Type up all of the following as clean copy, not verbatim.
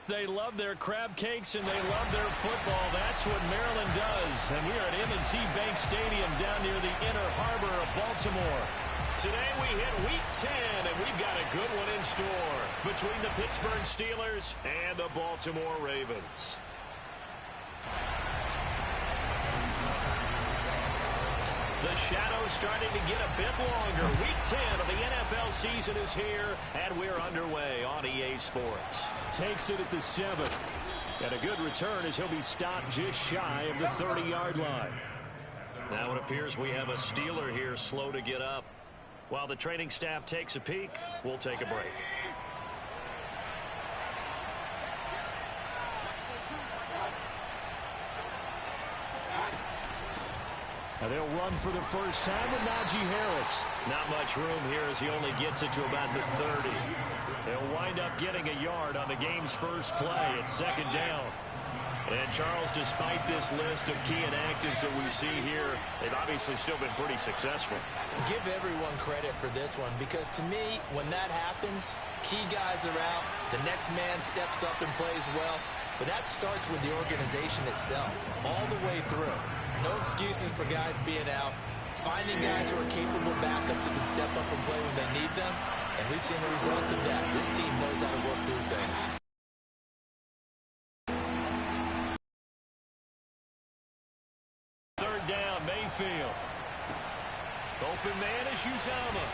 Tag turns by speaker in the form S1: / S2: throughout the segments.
S1: They love their crab cakes and they love their football. That's what Maryland does. And we are at M&T Bank Stadium down near the Inner Harbor of Baltimore. Today we hit Week 10, and we've got a good one in store between the Pittsburgh Steelers and the Baltimore Ravens. The shadow's starting to get a bit longer. Week 10 of the NFL season is here, and we're underway on EA Sports. Takes it at the 7. And a good return as he'll be stopped just shy of the 30-yard line. Now it appears we have a Steeler here slow to get up. While the training staff takes a peek, we'll take a break. Now they'll run for the first time with Najee Harris. Not much room here as he only gets it to about the 30. They'll wind up getting a yard on the game's first play. It's second down. And Charles, despite this list of key inactives that we see here, they've obviously still been pretty successful.
S2: Give everyone credit for this one, because to me, when that happens, key guys are out, the next man steps up and plays well, but that starts with the organization itself, all the way through. No excuses for guys being out, finding guys who are capable backups who can step up and play when they need them, and we've seen the results of that. This team knows how to work through things.
S1: Third down, Mayfield. Open man is Uzomah.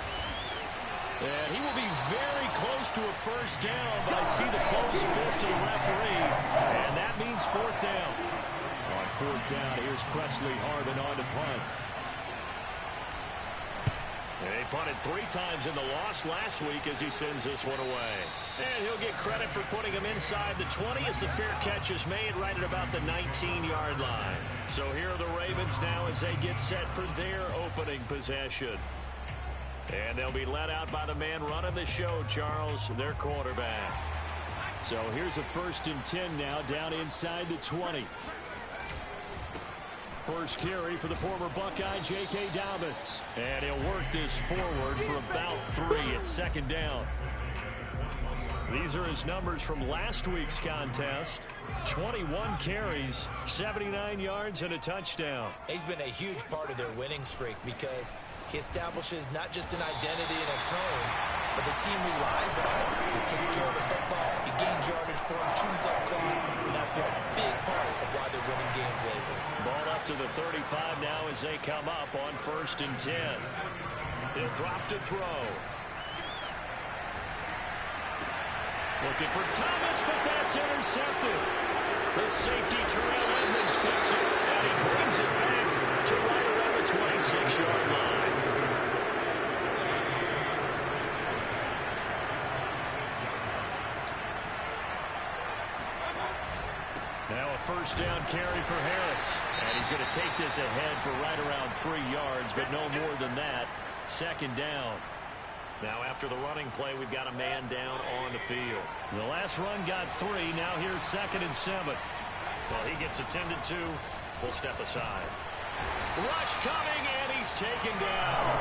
S1: And he will be very close to a first down, but I see the closed fist of the referee, and that means fourth down. On fourth down, here's Presley Harvin on to punt. They punted 3 times in the loss last week as he sends this one away. And he'll get credit for putting him inside the 20 as the fair catch is made right at about the 19-yard line. So here are the Ravens now as they get set for their opening possession. And they'll be led out by the man running the show, Charles, their quarterback. So here's a 1st and 10 now down inside the 20. First carry for the former Buckeye, J.K. Dobbins. And he'll work this forward for about 3 at second down. These are his numbers from last week's contest. 21 carries, 79 yards, and a touchdown.
S2: He's been a huge part of their winning streak because he establishes not just an identity and a tone, but the team relies on him. He takes care of the football, he gains yardage for him, chews up clock, and that's been a big part of why they're winning games lately.
S1: Ball up to the 35 now as they come up on 1st and 10. He'll drop to throw. Looking for Thomas, but that's intercepted. The safety, Terrell Edmonds, picks it, and he brings it back to right around the 26-yard line. Now a first down carry for Harris. And he's going to take this ahead for right around 3 yards, but no more than that. Second down. Now after the running play, we've got a man down on the field. The last run got 3. Now here's 2nd and 7. Well, he gets attended to. We'll step aside. Rush coming, and he's taken down.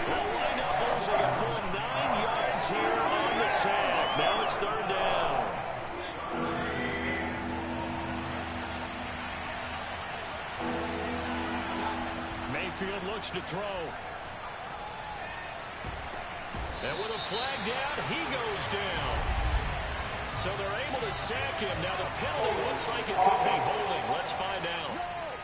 S1: We'll wind up losing a full 9 yards here on the sack. Now it's 3rd down. Mayfield looks to throw. And with a flag down, he goes down. So they're able to sack him. Now the penalty looks like it could be holding. Let's find out.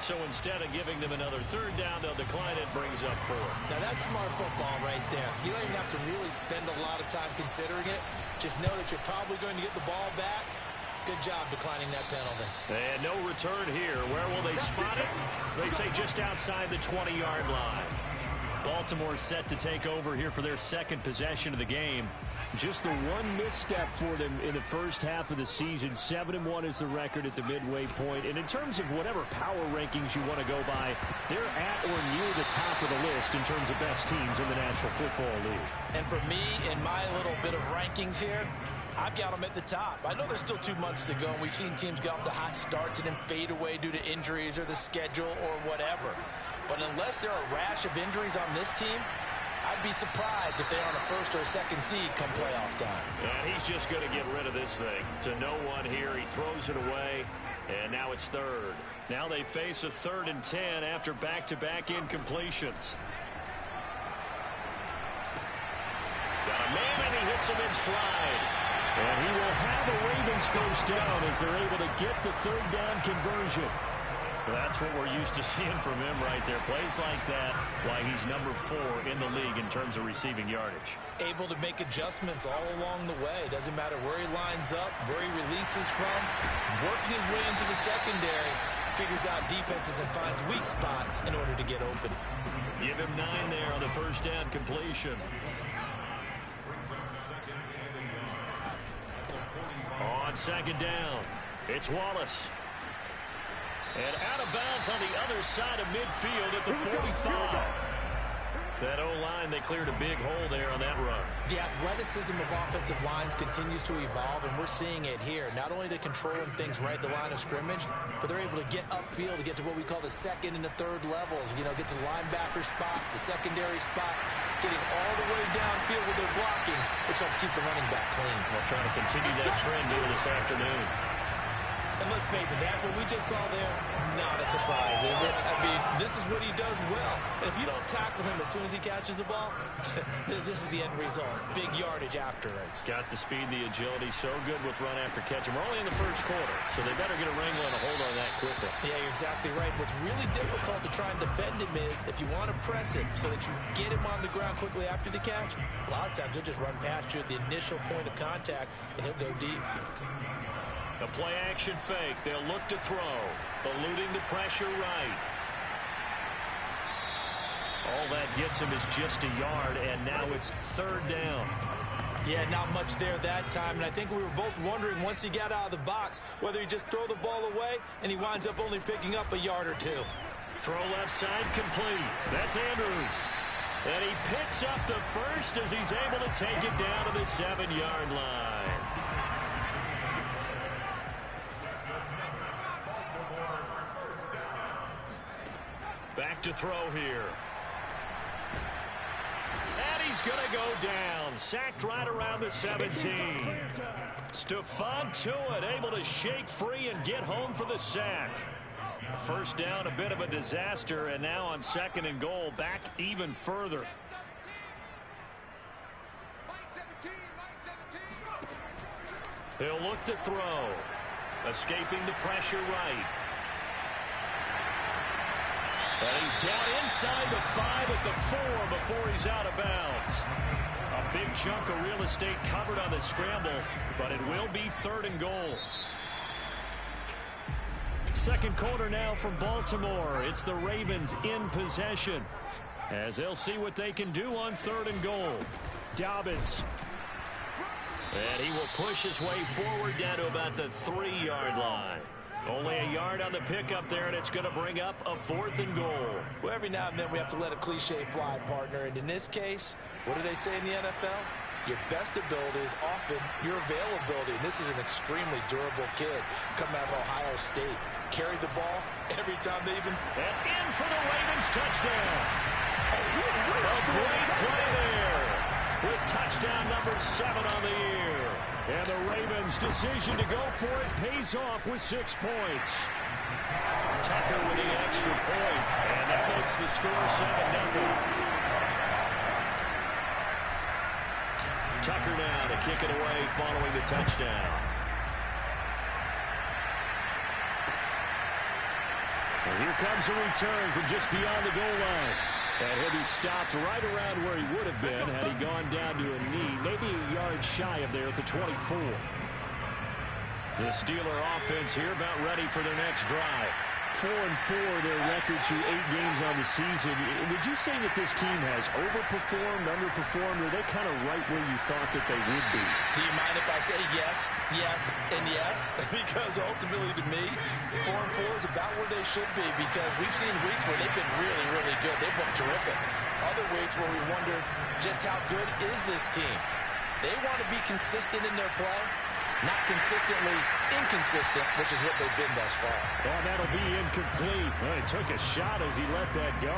S1: So instead of giving them another 3rd down, they'll decline it, brings up 4th.
S2: Now that's smart football right there. You don't even have to really spend a lot of time considering it. Just know that you're probably going to get the ball back. Good job declining that penalty.
S1: And no return here. Where will they spot it? They say just outside the 20-yard line. Baltimore set to take over here for their 2nd possession of the game. Just the one misstep for them in the first half of the season. 7-1 is the record at the midway point. And in terms of whatever power rankings you want to go by, they're at or near the top of the list in terms of best teams in the National Football League.
S2: And for me, in my little bit of rankings here, I've got them at the top. I know there's still 2 months to go, and we've seen teams get off to hot starts and then fade away due to injuries or the schedule or whatever. But unless there are a rash of injuries on this team, I'd wouldn't be surprised if they're on a first or a second seed come playoff time.
S1: And he's just going to get rid of this thing. To no one here. He throws it away. And now it's third. Now they face a 3rd and 10 after back-to-back incompletions. Got a man, and he hits him in stride. And he will have a Ravens first down as they're able to get the 3rd down conversion. That's what we're used to seeing from him right there. Plays like that, why he's number 4 in the league in terms of receiving yardage.
S2: Able to make adjustments all along the way. Doesn't matter where he lines up, where he releases from. Working his way into the secondary. Figures out defenses and finds weak spots in order to get open.
S1: Give him 9 there on the first down completion. On 2nd down, it's Wallace. And out of bounds on the other side of midfield at the 45. That O-line, they cleared a big hole there on that run.
S2: The athleticism of offensive lines continues to evolve, and we're seeing it here. Not only are they controlling things right at the line of scrimmage, but they're able to get upfield to get to what we call the 2nd and the 3rd levels. You know, get to the linebacker spot, the secondary spot, getting all the way downfield with their blocking, which helps keep the running back clean.
S1: We'll try to continue that trend here this afternoon.
S2: And let's face it, that what we just saw there, not a surprise, is it? I mean, this is what he does well. And if you don't tackle him as soon as he catches the ball, this is the end result. Big yardage after it.
S1: Got the speed, the agility, so good with run after catch. And we're only in the first quarter, so they better get a wrangle and a hold on that quickly.
S2: Yeah, you're exactly right. What's really difficult to try and defend him is if you want to press him so that you get him on the ground quickly after the catch, a lot of times he'll just run past you at the initial point of contact, and he'll go deep.
S1: A play-action fake. They'll look to throw. Eluding the pressure right. All that gets him is just a yard, and now it's 3rd down.
S2: Yeah, not much there that time, and I think we were both wondering once he got out of the box whether he just throw the ball away, and he winds up only picking up a yard or 2.
S1: Throw left side complete. That's Andrews. And he picks up the first as he's able to take it down to the 7-yard line. Back to throw here. And he's going to go down. Sacked right around the 17. Stephon Tuitt able to shake free and get home for the sack. First down, a bit of a disaster, and now on 2nd and goal, back even further. He'll look to throw. Escaping the pressure right. And he's down inside the 5 at the 4 before he's out of bounds. A big chunk of real estate covered on the scramble, but it will be 3rd and goal. 2nd quarter now from Baltimore. It's the Ravens in possession as they'll see what they can do on 3rd and goal. Dobbins. And he will push his way forward down to about the 3-yard line. Only a yard on the pickup there, and it's going to bring up a 4th and goal.
S2: Well, every now and then we have to let a cliche fly, partner. And in this case, what do they say in the NFL? Your best ability is often your availability. And this is an extremely durable kid coming out of Ohio State. Carried the ball every time they even...
S1: And in for the Ravens touchdown. A great play there with touchdown number 7 on the year. And the Ravens' decision to go for it pays off with 6 points. Tucker with the extra point, and that makes the score 7-0. Tucker now to kick it away following the touchdown. And here comes a return from just beyond the goal line. And he'll be stopped right around where he would have been had he gone down to a knee, maybe a yard shy of there at the 24. The Steeler offense here about ready for their next drive. 4-4 their record through 8 games on the season. Would you say that this team has overperformed, underperformed, or are they kind of right where you thought that they would be?
S2: Do you mind if I say yes, yes, and yes? Because ultimately to me, 4-4 is about where they should be because we've seen weeks where they've been really, really good. They've looked terrific. Other weeks where we wonder just how good is this team. They want to be consistent in their play. Not consistently inconsistent, which is what they've been thus far.
S1: Oh, that'll be incomplete. Well, he took a shot as he let that go.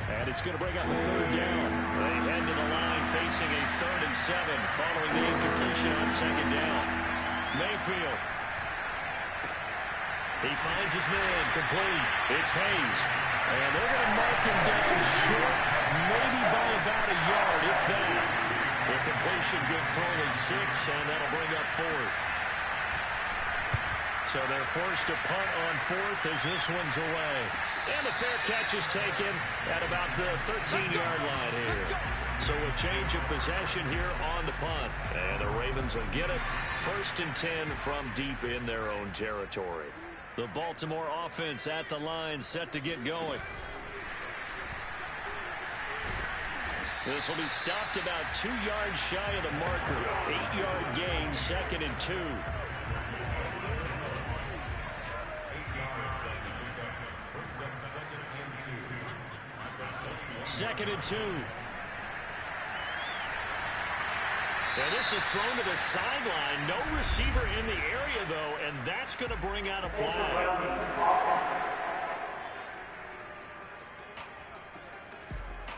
S1: And it's going to bring up a third down. They head to the line facing a 3rd and 7 following the incompletion on 2nd down. Mayfield. He finds his man complete. It's Hayes. And they're going to mark him down short, maybe by about a yard, if that. The completion good for only 6, and that'll bring up 4th. So they're forced to punt on 4th as this one's away. And the fair catch is taken at about the 13-yard line here. So a change of possession here on the punt. And the Ravens will get it. 1st and 10 from deep in their own territory. The Baltimore offense at the line set to get going. This will be stopped about 2 yards shy of the marker. 8-yard gain, 2nd and 2. Second and 2. And this is thrown to the sideline. No receiver in the area, though, and that's going to bring out a flag.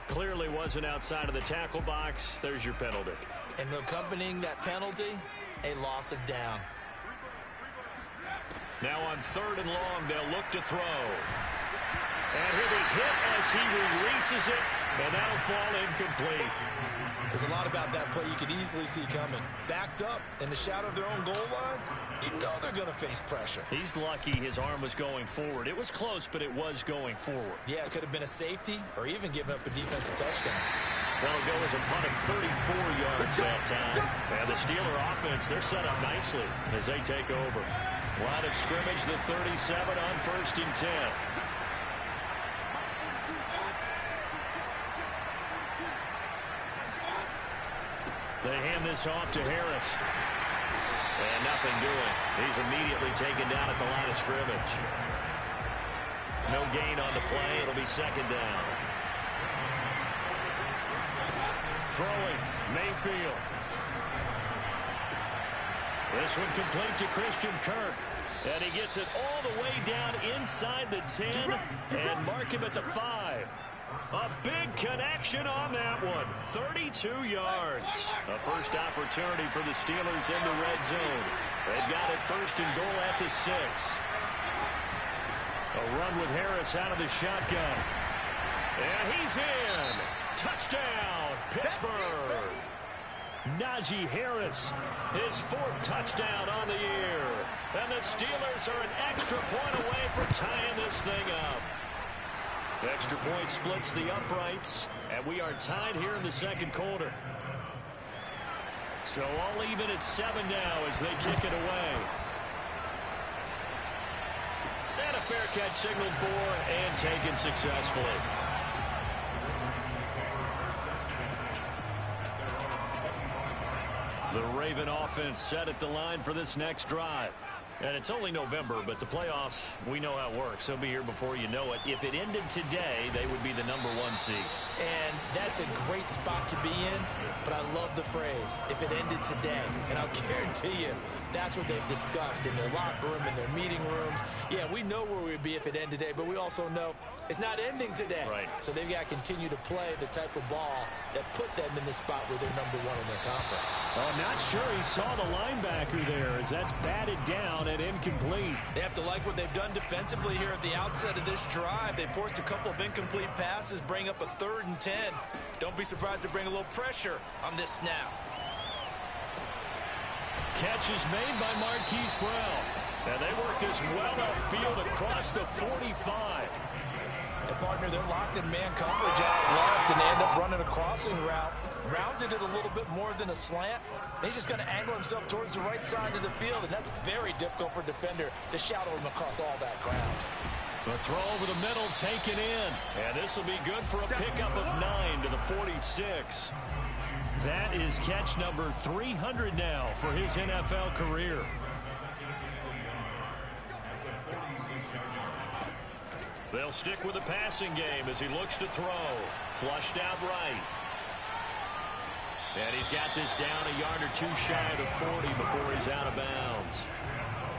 S1: Clearly wasn't outside of the tackle box. There's your penalty.
S2: And accompanying that penalty, a loss of down.
S1: Now on 3rd and long, they'll look to throw. And he'll be hit as he releases it, and that'll fall incomplete.
S2: There's a lot about that play you could easily see coming. Backed up in the shadow of their own goal line, you know they're going to face pressure.
S1: He's lucky his arm was going forward. It was close, but it was going forward.
S2: Yeah, it could have been a safety or even given up a defensive touchdown.
S1: That'll go as a punt of 34 yards that time. And the Steeler offense, they're set up nicely as they take over. Line of scrimmage, the 37 on 1st and 10. They hand this off to Harris. And nothing doing. He's immediately taken down at the line of scrimmage. No gain on the play. It'll be 2nd down. Throwing, Mayfield. This one complete to Christian Kirk. And he gets it all the way down inside the 10 and mark him at the 5. A big connection on that one. 32 yards. A first opportunity for the Steelers in the red zone. They've got it 1st and goal at the 6. A run with Harris out of the shotgun. And he's in. Touchdown, Pittsburgh. Najee Harris, his 4th touchdown on the year. And the Steelers are an extra point away from tying this thing up. Extra point splits the uprights, and we are tied here in the 2nd quarter. So all even at 7 now as they kick it away. And a fair catch signaled for and taken successfully. The Raven offense set at the line for this next drive. And it's only November, but the playoffs, we know how it works. They'll be here before you know it. If it ended today, they would be the #1 seed.
S2: And that's a great spot to be in, but I love the phrase, if it ended today. And I'll guarantee you, that's what they've discussed in their locker room, in their meeting rooms. Yeah, we know where we'd be if it ended today, but we also know it's not ending today.
S1: Right.
S2: So they've got to continue to play the type of ball that put them in the spot where they're #1 in their conference.
S1: I'm not sure he saw the linebacker there as that's batted down and incomplete.
S2: They have to like what they've done defensively here at the outset of this drive. They forced a couple of incomplete passes, bring up a 3rd and 10. Don't be surprised to bring a little pressure on this snap.
S1: Catch is made by Marquise Brown. And they work this well upfield across the 45.
S2: And partner, they're locked in man coverage out left, and they end up running a crossing route. Rounded it a little bit more than a slant. And he's just going to angle himself towards the right side of the field, and that's very difficult for a defender to shadow him across all that ground.
S1: The throw over the middle taken in. And this will be good for a pickup of 9 to the 46. That is catch number 300 now for his NFL career. They'll stick with the passing game as he looks to throw. Flushed out right. And he's got this down a yard or two shy of the 40 before he's out of bounds.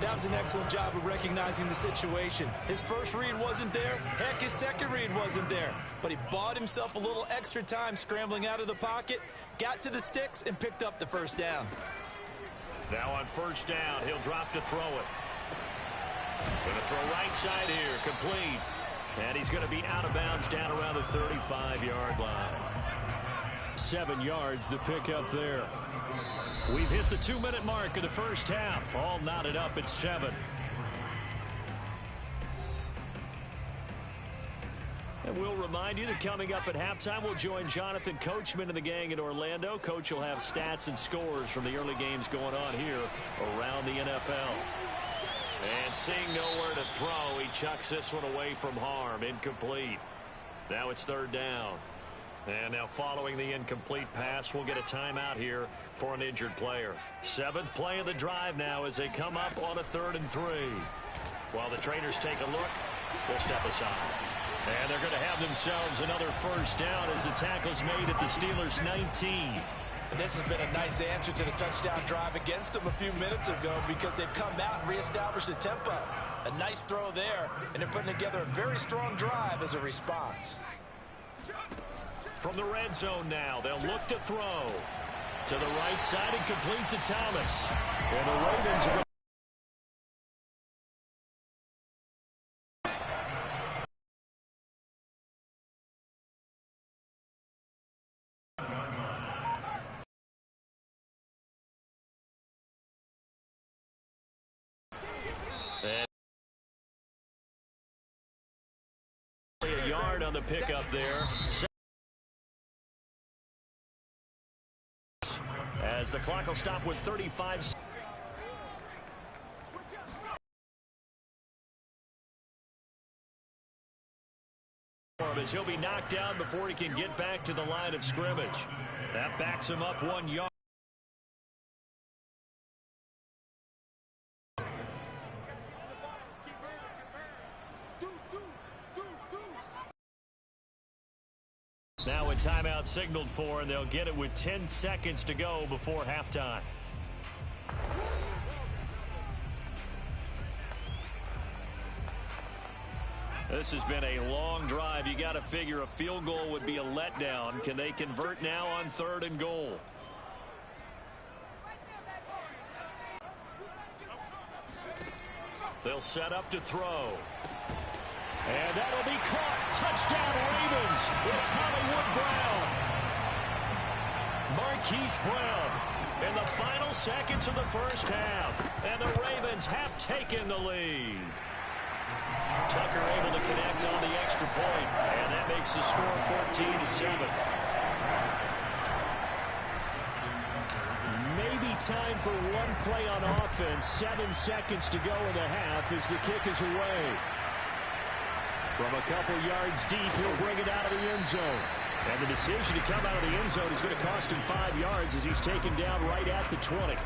S2: That was an excellent job of recognizing the situation. His first read wasn't there. Heck, his second read wasn't there. But he bought himself a little extra time scrambling out of the pocket, got to the sticks, and picked up the first down.
S1: Now on first down, he'll drop to throw it. Going to throw right side here, complete. And he's going to be out of bounds down around the 35-yard line. 7 yards, the pickup there. We've hit the 2-minute mark of the first half. All knotted up at 7. And we'll remind you that coming up at halftime, we'll join Jonathan Coachman and the gang in Orlando. Coach will have stats and scores from the early games going on here around the NFL. And seeing nowhere to throw, he chucks this one away from harm. Incomplete. Now it's third down. And now following the incomplete pass, we'll get a timeout here for an injured player. 7th play of the drive now as they come up on a 3rd and 3. While the trainers take a look, we'll step aside. And they're going to have themselves another first down as the tackle's made at the Steelers' 19.
S2: And this has been a nice answer to the touchdown drive against them a few minutes ago because they've come out and reestablished the tempo. A nice throw there, and they're putting together a very strong drive as a response.
S1: From the red zone now, they'll look to throw. To the right side and complete to Thomas. And the Ravens are a yard on the pickup there. As the clock will stop with 35. As he'll be knocked down before he can get back to the line of scrimmage. That backs him up 1 yard. Now a timeout signaled for, and they'll get it with 10 seconds to go before halftime. This has been a long drive. You got to figure a field goal would be a letdown. Can they convert now on 3rd and goal? They'll set up to throw. And that'll be caught. Touchdown, Ravens. It's Hollywood Brown. Marquise Brown in the final seconds of the first half. And the Ravens have taken the lead. Tucker able to connect on the extra point. And that makes the score 14-7. Maybe time for one play on offense. 7 seconds to go in the half as the kick is away. From a couple yards deep, he'll bring it out of the end zone. And the decision to come out of the end zone is going to cost him 5 yards as he's taken down right at the 20.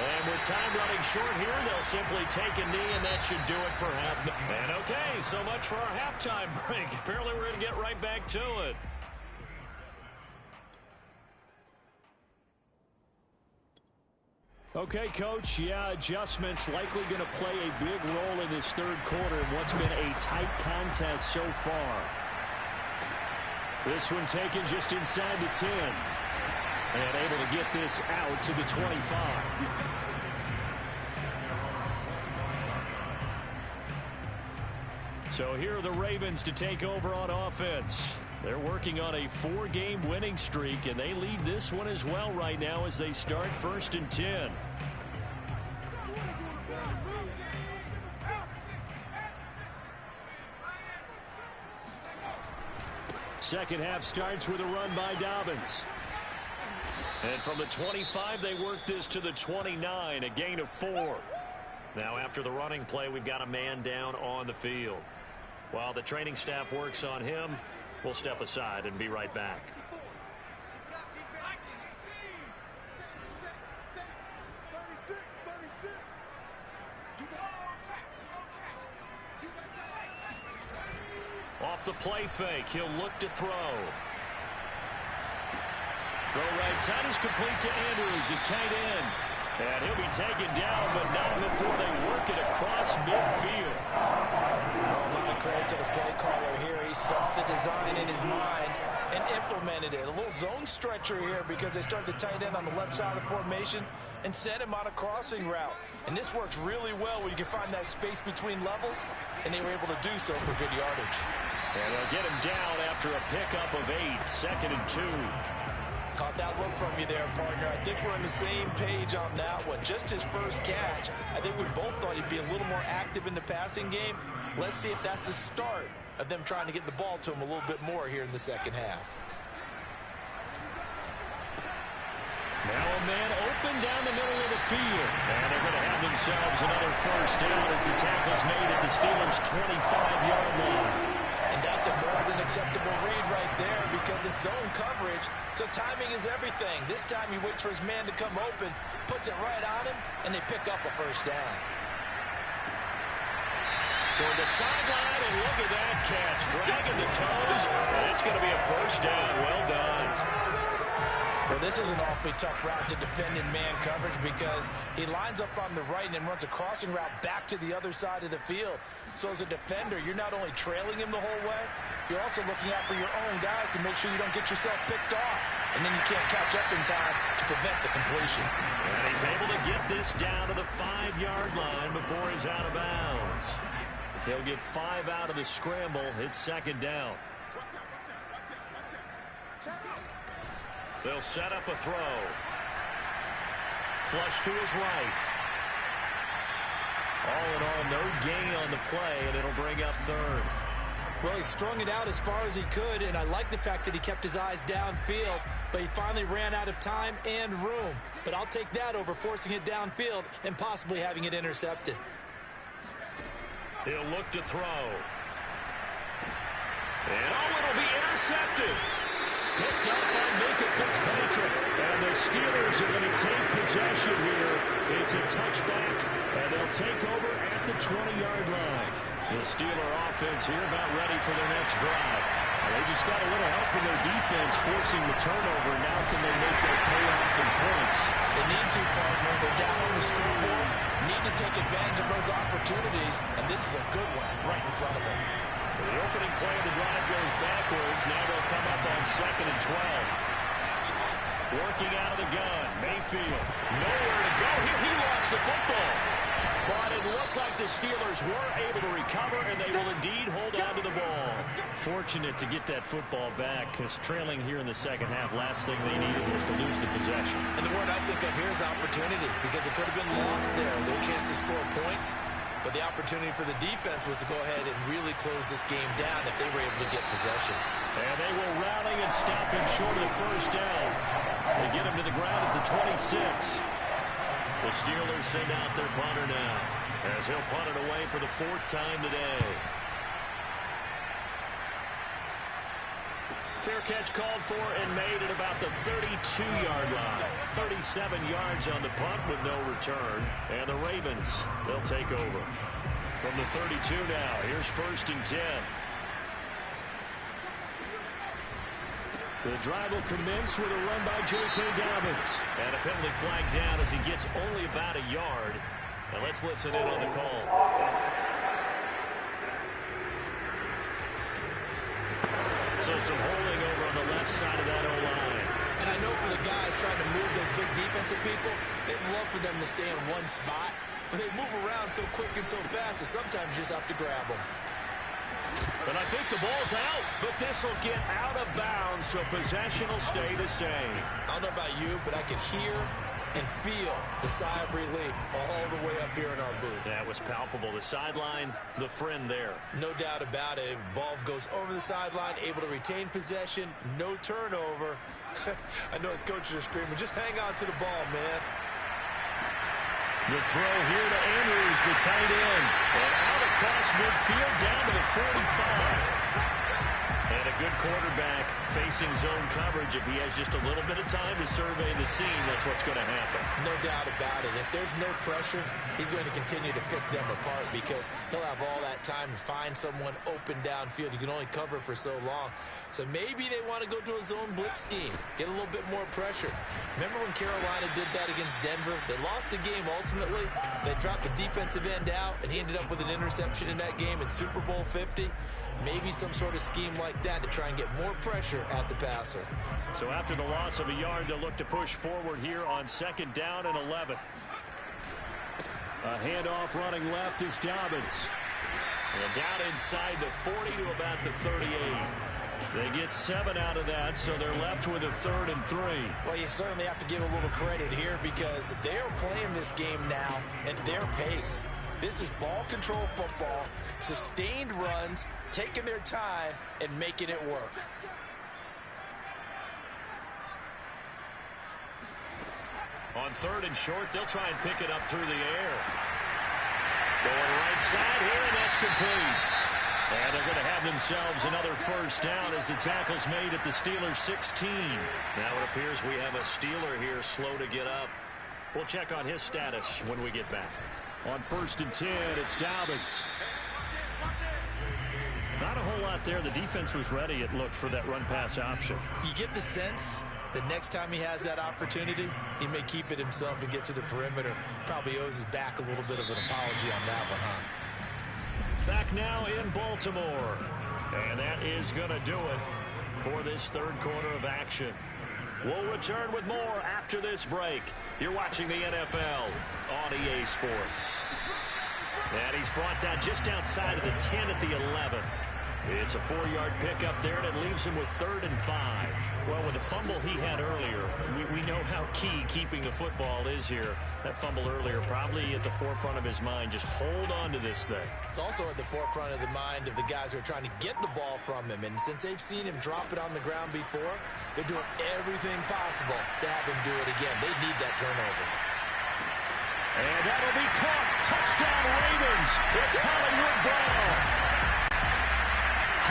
S1: And with time running short here, they'll simply take a knee, and that should do it for half. And okay, so much for our halftime break. Apparently we're going to get right back to it. Okay, Coach, yeah, adjustments likely going to play a big role in this third quarter in what's been a tight contest so far. This one taken just inside the 10. And able to get this out to the 25. So here are the Ravens to take over on offense. They're working on a 4-game winning streak, and they lead this one as well right now as they start 1st and 10. Second half starts with a run by Dobbins. And from the 25, they work this to the 29, a gain of 4. Now after the running play, we've got a man down on the field. While the training staff works on him, we'll step aside and be right back. off the play fake. He'll look to throw. Throw right side is complete to Andrews, his tight end. And he'll be taken down, but not before they work it across midfield.
S2: A lot of credit to the play caller here. He saw the design in his mind and implemented it. A little zone stretcher here because they start the tight end on the left side of the formation and sent him on a crossing route. And this works really well where you can find that space between levels, and they were able to do so for good yardage.
S1: And they'll get him down after a pickup of 8, 2nd and 2.
S2: Caught that look from you there, partner. I think we're on the same page on that one. Just his first catch. I think we both thought he'd be a little more active in the passing game. Let's see if that's the start of them trying to get the ball to him a little bit more here in the second half.
S1: Now a man open down the middle of the field. And they're going to have themselves another first down as the tackle's made at the Steelers' 25-yard line.
S2: And that's a more than acceptable read right there because it's zone coverage, so timing is everything. This time he waits for his man to come open, puts it right on him, and they pick up a first down.
S1: Toward the sideline, and look at that catch. Dragging the toes, and it's going to be a first down. Well done.
S2: Well, this is an awfully tough route to defend in man coverage because he lines up on the right and then runs a crossing route back to the other side of the field. So as a defender, you're not only trailing him the whole way, you're also looking out for your own guys to make sure you don't get yourself picked off. And then you can't catch up in time to prevent the completion.
S1: And he's able to get this down to the 5-yard line before he's out of bounds. He'll get 5 out of the scramble. It's 2nd down. They'll set up a throw. Flush to his right. All in all, no gain on the play, and it'll bring up 3rd.
S2: Well, he strung it out as far as he could, and I like the fact that he kept his eyes downfield, but he finally ran out of time and room. But I'll take that over forcing it downfield and possibly having it intercepted.
S1: He'll look to throw. And it'll be intercepted. Picked up by Minkah Fitzpatrick. And the Steelers are going to take possession here. It's a touchback, and they'll take over at the 20-yard line. The Steeler offense here about ready for their next drive. They just got a little help from their defense forcing the turnover. Now can they make their payoff in points?
S2: They need to, partner. They're down on the scoreboard. Need to take advantage of those opportunities, and this is a good one right in front of them.
S1: The opening play of the drive goes backwards. Now they'll come up on 2nd and 12. Working out of the gun. Mayfield. Nowhere to go here. He lost the football. But it looked like the Steelers were able to recover, and they will indeed hold on to the ball. Fortunate to get that football back, because trailing here in the second half, last thing they needed was to lose the possession.
S2: And the word I think of here is opportunity, because it could have been lost there. Their chance to score points. But the opportunity for the defense was to go ahead and really close this game down if they were able to get possession.
S1: And they will rally and stop him short of the first down. They get him to the ground at the 26. The Steelers send out their punter now, as he'll punt it away for the 4th time today. Fair catch called for and made at about the 32-yard line. 37 yards on the punt with no return. And the Ravens, they'll take over. From the 32 now, here's 1st and 10. The drive will commence with a run by J.K. Dobbins. And a penalty flag down as he gets only about a yard. And let's listen in on the call. So some holding over on the left side of that O-line.
S2: And I know for the guys trying to move those big defensive people, they'd love for them to stay in one spot. But they move around so quick and so fast that sometimes you just have to grab them.
S1: And I think the ball's out, but this will get out of bounds, so possession will stay the same.
S2: I don't know about you, but I can hear and feel the sigh of relief all the way up here in our booth.
S1: That was palpable. The sideline, the friend there.
S2: No doubt about it. Ball goes over the sideline, able to retain possession, no turnover. I know his coaches are screaming, just hang on to the ball, man.
S1: The throw here to Andrews, the tight end. And out across midfield, down to the 45. And a good quarterback facing zone coverage. If he has just a little bit of time to survey the scene, that's what's going to happen.
S2: No doubt about it. If there's no pressure, he's going to continue to pick them apart because he'll have all that time to find someone open downfield. You can only cover for so long. So maybe they want to go to a zone blitz scheme, get a little bit more pressure. Remember when Carolina did that against Denver? They lost the game ultimately. They dropped the defensive end out, and he ended up with an interception in that game in Super Bowl 50. Maybe some sort of scheme like that to try and get more pressure at the passer.
S1: So after the loss of a yard, they'll look to push forward here on 2nd down and 11. A handoff running left is Dobbins. And down inside the 40 to about the 38. They get 7 out of that, so they're left with a 3rd and 3.
S2: Well, you certainly have to give a little credit here because they're playing this game now at their pace. This is ball control football, sustained runs, taking their time, and making it work.
S1: On 3rd and short, they'll try and pick it up through the air. Going right side here, and that's complete. And they're going to have themselves another 1st down as the tackle's made at the Steelers' 16. Now it appears we have a Steeler here slow to get up. We'll check on his status when we get back. On 1st and 10, it's Dobbins. Not a whole lot there. The defense was ready, it looked, for that run-pass option.
S2: You get the sense that next time he has that opportunity, he may keep it himself and get to the perimeter. Probably owes his back a little bit of an apology on that one, huh?
S1: Back now in Baltimore. And that is going to do it for this 3rd quarter of action. We'll return with more after this break. You're watching the NFL on EA Sports. And he's brought down just outside of the 10 at the 11. It's a 4-yard pickup there, and it leaves him with 3rd and 5. Well, with the fumble he had earlier, we know how key keeping the football is here. That fumble earlier probably at the forefront of his mind. Just hold on to this thing.
S2: It's also at the forefront of the mind of the guys who are trying to get the ball from him. And since they've seen him drop it on the ground before, they're doing everything possible to have him do it again. They need that turnover.
S1: And that'll be caught. Touchdown, Ravens. It's Hollywood Brown.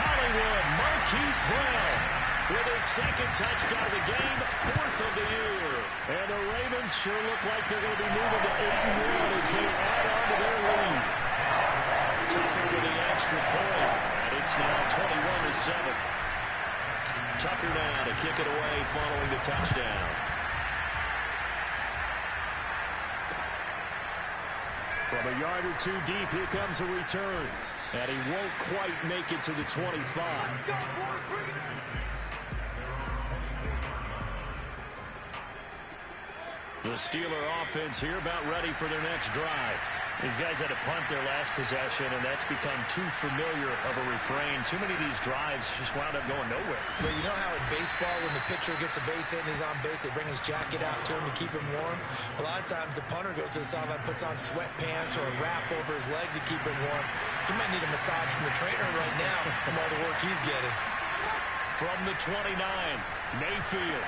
S1: Hollywood Marquise Brown with his 2nd touchdown of the game, 4th of the year. And the Ravens sure look like they're going to be moving to 8-1 as they add on to their lead. Tucker with the extra point, and it's now 21-7. Tucker now to kick it away following the touchdown. From a yard or 2 deep, here comes a return. And he won't quite make it to the 25. The Steeler offense here about ready for their next drive. These guys had to punt their last possession, and that's become too familiar of a refrain. Too many of these drives just wound up going nowhere.
S2: But you know how in baseball, when the pitcher gets a base hit and he's on base, they bring his jacket out to him to keep him warm? A lot of times the punter goes to the sideline, puts on sweatpants or a wrap over his leg to keep him warm. He might need a massage from the trainer right now from all the work he's getting.
S1: From the 29, Mayfield.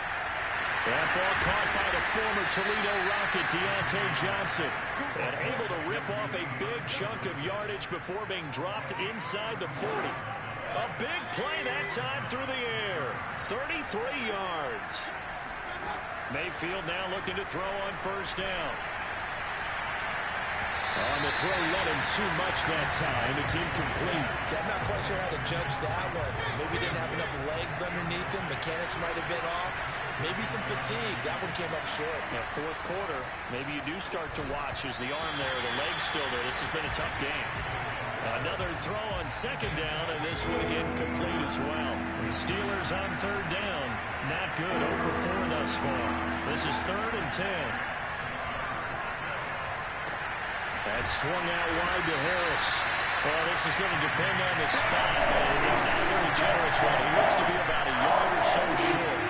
S1: That ball caught by the former Toledo Rocket, Deontay Johnson. And able to rip off a big chunk of yardage before being dropped inside the 40. A big play that time through the air. 33 yards. Mayfield now looking to throw on 1st down. On the throw, let him too much that time. It's incomplete.
S2: I'm not quite sure how to judge that one. Maybe didn't have enough legs underneath him. Mechanics might have been off. Maybe some fatigue. That one came up short.
S1: Yeah, 4th quarter, maybe you do start to watch as the arm there, the leg's still there. This has been a tough game. Another throw on 2nd down, and this one incomplete as well. The Steelers on 3rd down. Not good. 0 for 4 thus far. This is 3rd and 10. That swung out wide to Harris. Well, this is going to depend on the spot, but it's not a very generous one. He looks to be about a yard or so short.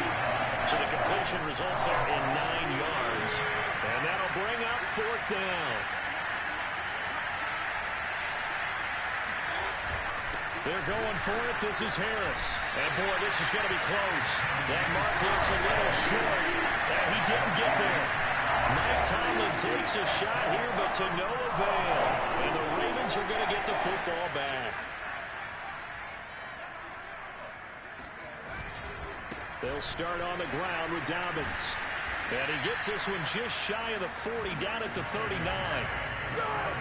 S1: So the completion results there in 9 yards. And that'll bring up 4th down. They're going for it. This is Harris. And, boy, this is going to be close. That mark looks a little short. And he didn't get there. Mike Tomlin takes a shot here, but to no avail. And the Ravens are going to get the football back. They'll start on the ground with Dobbins. And he gets this one just shy of the 40, down at the 39.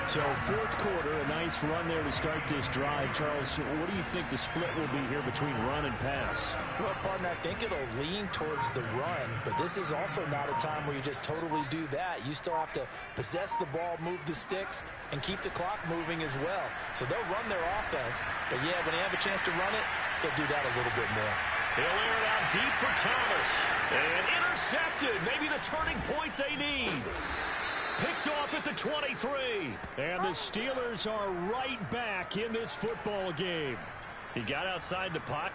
S1: So fourth quarter, a nice run there to start this drive. Charles, what do you think the split will be here between run and pass?
S2: Well, partner, I think it'll lean towards the run, but this is also not a time where you just totally do that. You still have to possess the ball, move the sticks, and keep the clock moving as well. So they'll run their offense, but yeah, when they have a chance to run it, they'll do that a little bit more.
S1: He'll air it out deep for Thomas. And intercepted. Maybe the turning point they need. Picked off at the 23. And the Steelers are right back in this football game. He got outside the pocket.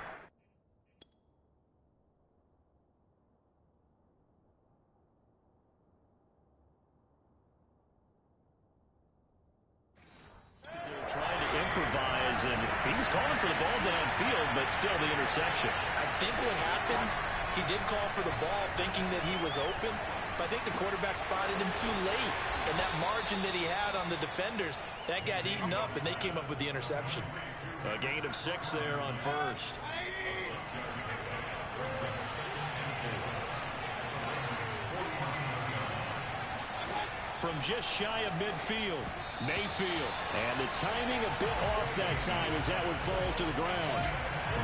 S1: They're trying to improvise, and he was calling for the ball downfield, but still the interception.
S2: I think what happened, he did call for the ball thinking that he was open, but I think the quarterback spotted him too late. And that margin that he had on the defenders, that got eaten up, and they came up with the interception.
S1: A gain of 6 there on first. From just shy of midfield, Mayfield. And the timing a bit off that time as that one falls to the ground.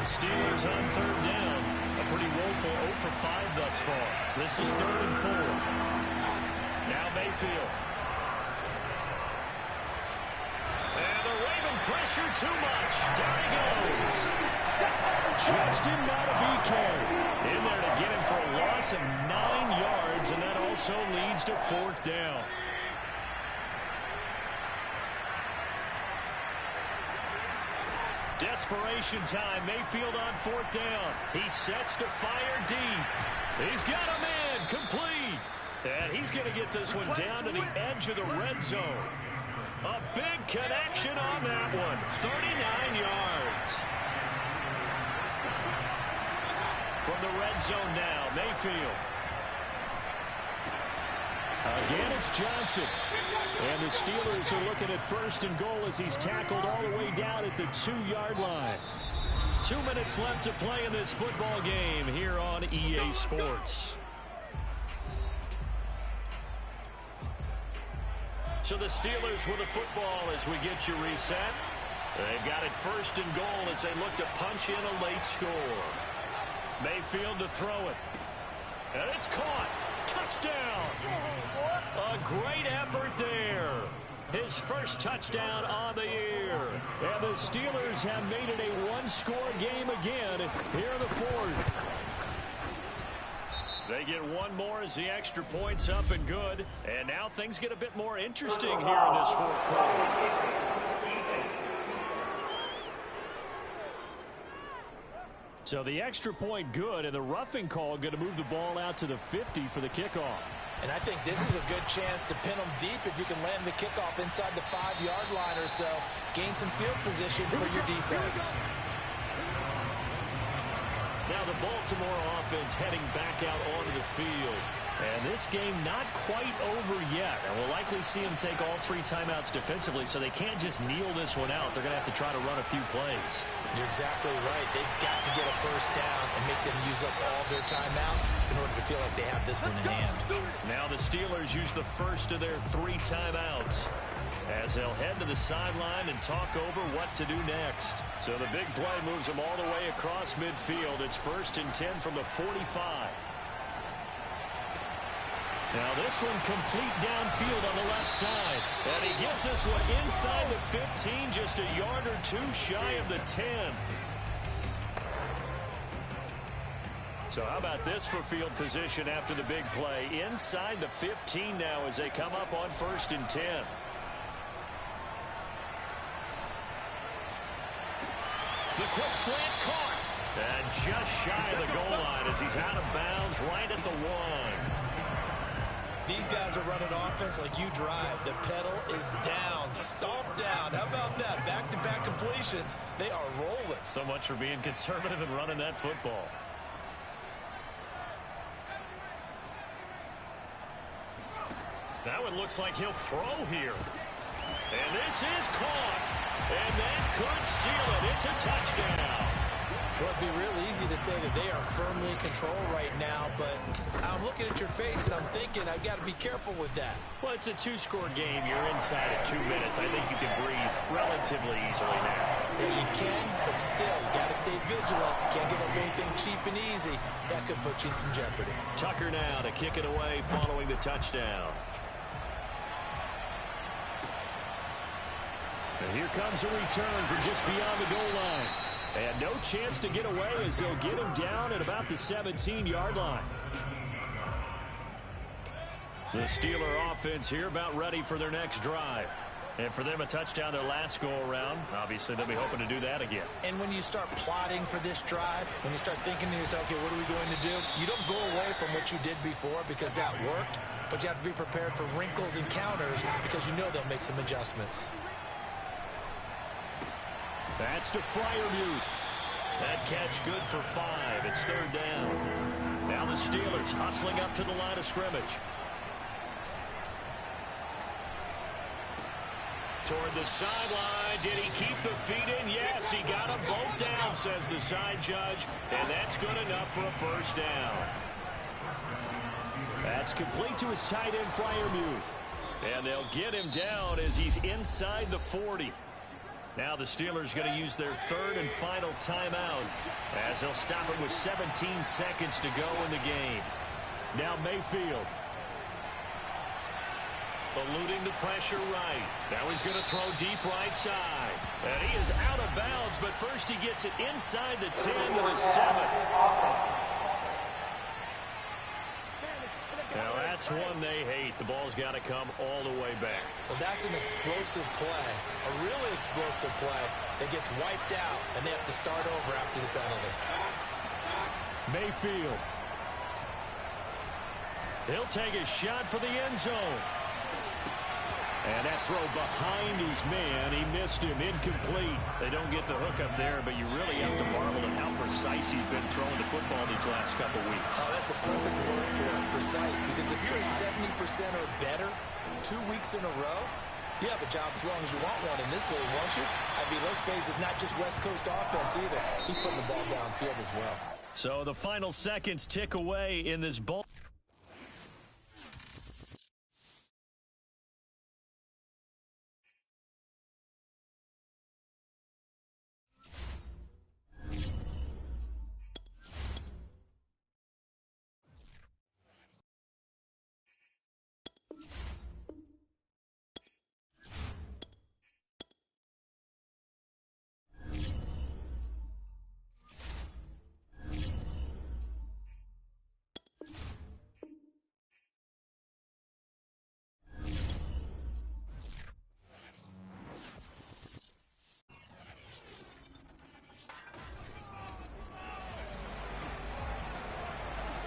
S1: The Steelers on third down. A pretty woeful 0 for 5 thus far. This is 3rd and 4. Now Mayfield. And the Raven pressure too much. Down he goes. Justin Madubuike in there to get him for a loss of 9 yards, and that also leads to 4th down. Desperation time. Mayfield on 4th down. He sets to fire deep. He's got a man complete. And he's going to get this one down to the edge of the red zone. A big connection on that one. 39 yards. From the red zone now, Mayfield. Again, it's Johnson. And the Steelers are looking at 1st and goal as he's tackled all the way down at the 2-yard line. 2 minutes left to play in this football game here on EA Sports. So the Steelers with the football as we get you reset. They've got it 1st and goal as they look to punch in a late score. Mayfield to throw it. And it's caught. Touchdown. A great effort there. His first touchdown on the year. And the Steelers have made it a one-score game again here in the 4th. They get one more as the extra point's up and good. And now things get a bit more interesting here in this 4th quarter. So the extra point good, and the roughing call going to move the ball out to the 50 for the kickoff.
S2: And I think this is a good chance to pin them deep if you can land the kickoff inside the 5-yard line or so. Gain some field position for your defense.
S1: Now the Baltimore offense heading back out onto the field. And this game not quite over yet. And we'll likely see them take all 3 timeouts defensively, so they can't just kneel this one out. They're going to have to try to run a few plays.
S2: You're exactly right. They've got to get a 1st down and make them use up all their timeouts in order to feel like they have this one in hand.
S1: Now the Steelers use the first of their 3 timeouts as they'll head to the sideline and talk over what to do next. So the big play moves them all the way across midfield. It's 1st and 10 from the 45. Now this one complete downfield on the left side. And he gets this one inside the 15, just a yard or 2 shy of the 10. So how about this for field position after the big play? Inside the 15 now as they come up on 1st and 10. The quick slant caught. And just shy of the goal line as he's out of bounds right at the 1.
S2: These guys are running offense like you drive. The pedal is down, stomp down. How about that? Back-to-back completions. They are rolling.
S1: So much for being conservative and running that football. That one looks like he'll throw here. And this is caught. And that could seal it. It's a touchdown.
S2: Well, it'd be real easy to say that they are firmly in control right now, but I'm looking at your face and I'm thinking I've got to be careful with that.
S1: Well, it's a two-score game. You're inside at 2 minutes. I think you can breathe relatively easily now.
S2: Yeah, you can, but still, you got to stay vigilant. Can't give up anything cheap and easy. That could put you in some jeopardy.
S1: Tucker now to kick it away following the touchdown. And here comes a return from just beyond the goal line. And no chance to get away as they'll get him down at about the 17-yard line. The Steeler offense here about ready for their next drive. And for them, a touchdown their last go-around. Obviously, they'll be hoping to do that again.
S2: And when you start plotting for this drive, when you start thinking to yourself, okay, what are we going to do? You don't go away from what you did before because that worked, but you have to be prepared for wrinkles and counters because you know they'll make some adjustments.
S1: That's to Freiermuth. That catch good for 5. It's 3rd down. Now the Steelers hustling up to the line of scrimmage. Toward the sideline. Did he keep the feet in? Yes, he got them both down, says the side judge. And that's good enough for a first down. That's complete to his tight end, Freiermuth. And they'll get him down as he's inside the 40. Now the Steelers going to use their 3rd and final timeout as they'll stop it with 17 seconds to go in the game. Now Mayfield. Eluding the pressure right. Now he's going to throw deep right side. And he is out of bounds, but first he gets it inside the 10 to the 7. Now that's one they hate. The ball's got to come all the way back.
S2: So that's an explosive play, a really explosive play that gets wiped out, and they have to start over after the penalty.
S1: Mayfield. He'll take a shot for the end zone. And that throw behind his man, he missed him, incomplete. They don't get the hook up there, but you really have to marvel at how precise he's been throwing the football these last couple weeks.
S2: Oh, that's a perfect word for it, precise, because if you're at 70% or better 2 weeks in a row, you have a job as long as you want one in this league, won't you? I mean, let's face it, it's not just West Coast offense either. He's putting the ball downfield as well.
S1: So the final seconds tick away in this ball.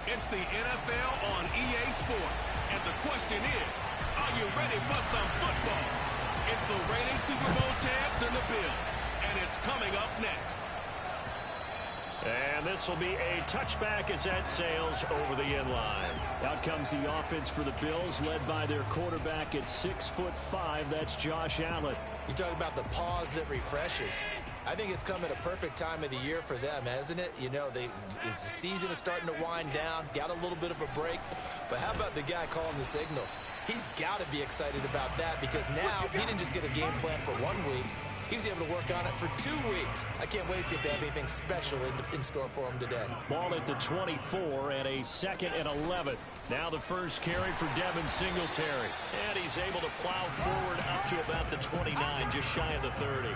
S3: It's the NFL on EA Sports. And the question is, are you ready for some football? It's the reigning Super Bowl champs and the Bills. And it's coming up next.
S1: And this will be a touchback as that sails over the end line. Out comes the offense for the Bills, led by their quarterback at 6'5". That's Josh Allen.
S2: You talk about the pause that refreshes. I think it's come at a perfect time of the year for them, hasn't it? You know, the season is starting to wind down, got a little bit of a break. But how about the guy calling the signals? He's got to be excited about that because now he didn't just get a game plan for 1 week. He was able to work on it for 2 weeks. I can't wait to see if they have anything special in store for him today.
S1: Ball at the 24 and a 2nd and 11. Now the first carry for Devin Singletary. And he's able to plow forward up to about the 29, just shy of the 30.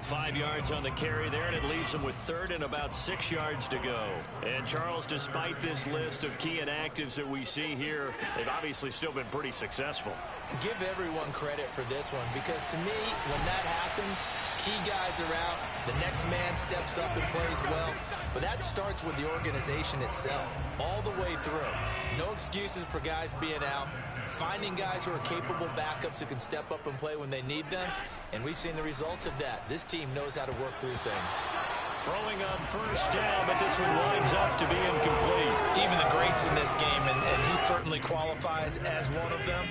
S1: 5 yards on the carry there, and it leaves him with 3rd and about 6 yards to go. And, Charles, despite this list of key inactives that we see here, they've obviously still been pretty successful.
S2: Give everyone credit for this one because, to me, when that happens, key guys are out, the next man steps up and plays well. But that starts with the organization itself, all the way through. No excuses for guys being out. Finding guys who are capable backups who can step up and play when they need them. And we've seen the results of that. This team knows how to work through things.
S1: Throwing on first down, but this one winds up to be incomplete.
S2: Even the greats in this game, and he certainly qualifies as one of them,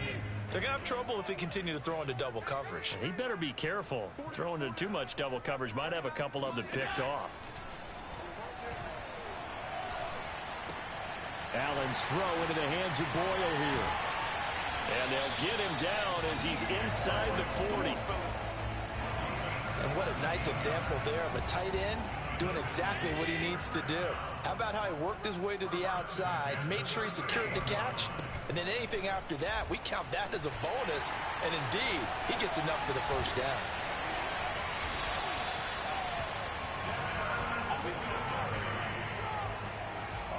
S2: they're going to have trouble if they continue to throw into double coverage.
S1: He better be careful. Throwing into too much double coverage might have a couple of them picked off. Allen's throw into the hands of Boyle here. And they'll get him down as he's inside the 40.
S2: And what a nice example there of a tight end doing exactly what he needs to do. How about how he worked his way to the outside, made sure he secured the catch, and then anything after that, we count that as a bonus. And indeed, he gets enough for the first down.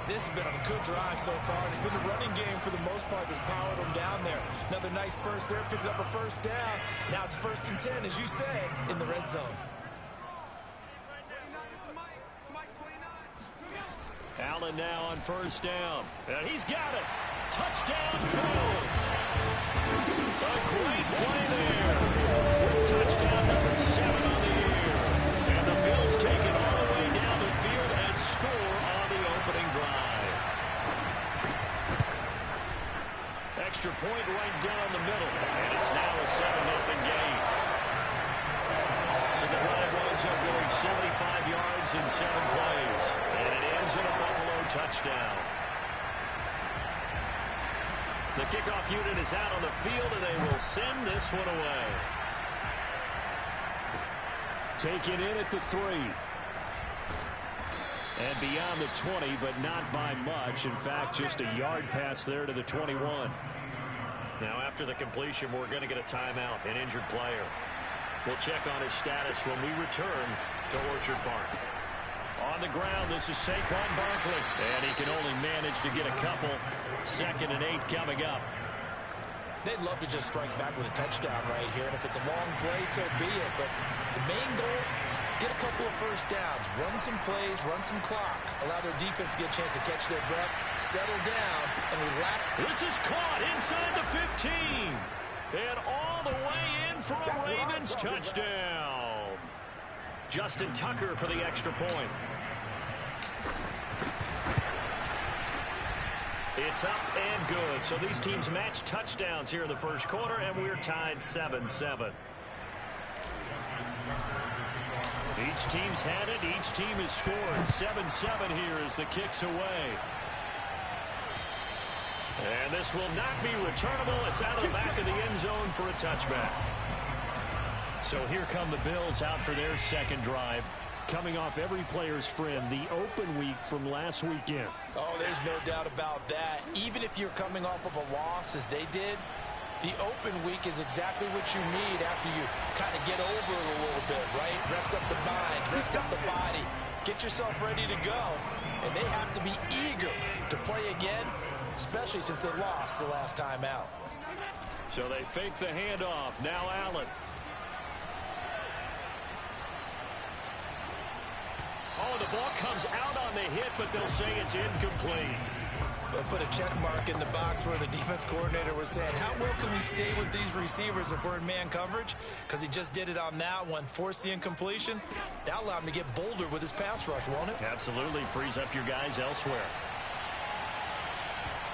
S2: This has been a good drive so far. It's been the running game for the most part that's powered them down there. Another nice burst there, picking up a first down. Now it's 1st and 10, as you said, in the red zone.
S1: Allen now on 1st down. And he's got it. Touchdown, Bills. A great play there. Touchdown number 7 on the year. And the Bills take it all the way down the field and score on the opening drive. Extra point right down the middle. And it's now a 7-0 game. So the drive winds up going 75 yards in 7 plays. And it ends in a Buffalo touchdown. The kickoff unit is out on the field, and they will send this one away. Taken in at the 3. And beyond the 20, but not by much. In fact, just a yard pass there to the 21. Now, after the completion, we're going to get a timeout, an injured player. We'll check on his status when we return to Orchard Park. On the ground, this is Saquon Barkley. And he can only manage to get a couple. 2nd and 8 coming up.
S2: They'd love to just strike back with a touchdown right here. And if it's a long play, so be it. But the main goal, get a couple of first downs. Run some plays, run some clock. Allow their defense to get a chance to catch their breath, settle down, and relax.
S1: This is caught inside the 15. And all the way in for a Ravens touchdown. Justin Tucker for the extra point. It's up and good. So these teams match touchdowns here in the first quarter, and we're tied 7-7. Each team's had it. Each team has scored. 7-7 here as the kick's away. And this will not be returnable. It's out of the back of the end zone for a touchback. So here come the Bills out for their second drive. Coming off every player's friend, the open week from last weekend.
S2: Oh, there's no doubt about that. Even if you're coming off of a loss as they did, the open week is exactly what you need after you kind of get over it a little bit, right? Rest up the mind, rest up the body, get yourself ready to go. And they have to be eager to play again, especially since they lost the last time out.
S1: So they fake the handoff. Now Allen. Oh, the ball comes out on the hit, but they'll say it's incomplete.
S2: They'll put a check mark in the box where the defense coordinator was saying, how well can we stay with these receivers if we're in man coverage? Because he just did it on that one, forced the incompletion. That'll allow him to get bolder with his pass rush, won't it?
S1: Absolutely. Frees up your guys elsewhere.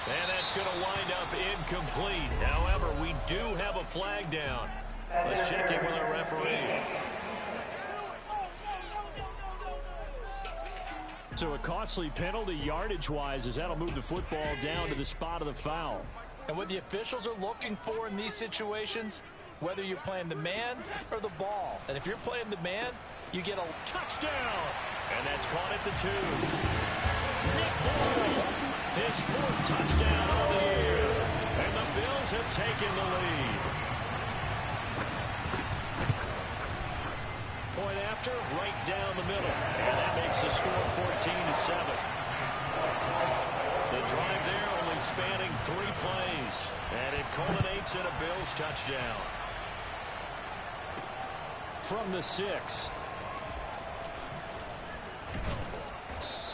S1: And that's going to wind up incomplete. However, we do have a flag down. Let's check in with our referee. So a costly penalty yardage-wise as that'll move the football down to the spot of the foul.
S2: And what the officials are looking for in these situations, whether you're playing the man or the ball. And if you're playing the man, you get a touchdown.
S1: And that's caught at the 2. Nick Boyle, his 4th touchdown of the year. And the Bills have taken the lead. Point after, right down the middle. And that makes the score 14-7. The drive there only spanning 3 plays. And it culminates in a Bills touchdown. From the 6.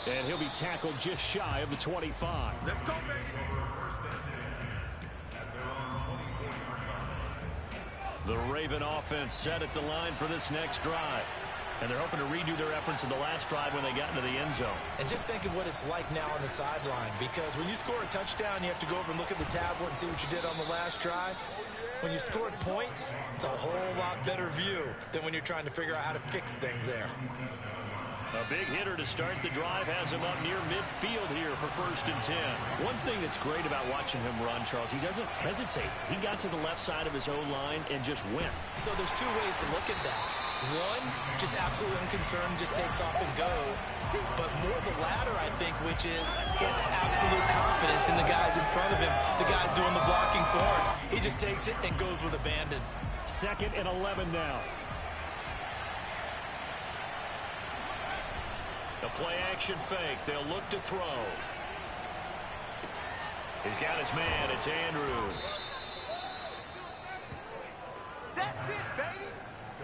S1: And he'll be tackled just shy of the 25.
S3: Let's go, baby.
S1: The Raven offense set at the line for this next drive. And they're hoping to redo their efforts in the last drive when they got into the end zone.
S2: And just think of what it's like now on the sideline. Because when you score a touchdown, you have to go over and look at the tablet and see what you did on the last drive. When you scored points, it's a whole lot better view than when you're trying to figure out how to fix things there.
S1: A big hitter to start the drive has him up near midfield here for 1st and 10. One thing that's great about watching him run, Charles, he doesn't hesitate. He got to the left side of his O-line and just went.
S2: So there's two ways to look at that. One, just absolutely unconcerned, just takes off and goes. But more the latter, I think, which is he has absolute confidence in the guys in front of him, the guys doing the blocking for him. He just takes it and goes with abandon.
S1: 2nd and 11 now. The play-action fake. They'll look to throw. He's got his man. It's Andrews.
S4: That's it, baby.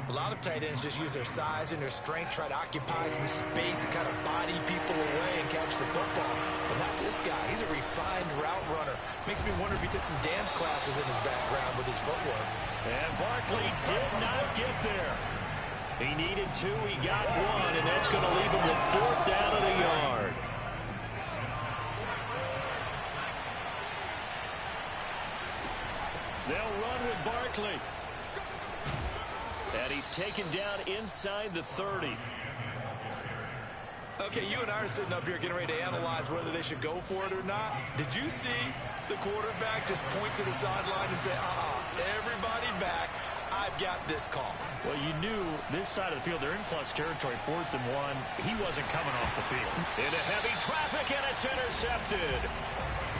S2: A lot of tight ends just use their size and their strength, try to occupy some space and kind of body people away and catch the football. But not this guy. He's a refined route runner. Makes me wonder if he took some dance classes in his background with his footwork.
S1: And Barkley did not get there. He needed 2, he got 1, and that's going to leave him with 4th down at a yard. They'll run with Barkley. And he's taken down inside the 30.
S2: Okay, you and I are sitting up here getting ready to analyze whether they should go for it or not. Did you see the quarterback just point to the sideline and say, everybody back, I've got this call?
S1: Well, you knew this side of the field, they're in plus territory, 4th and 1. He wasn't coming off the field. Into heavy traffic, and it's intercepted.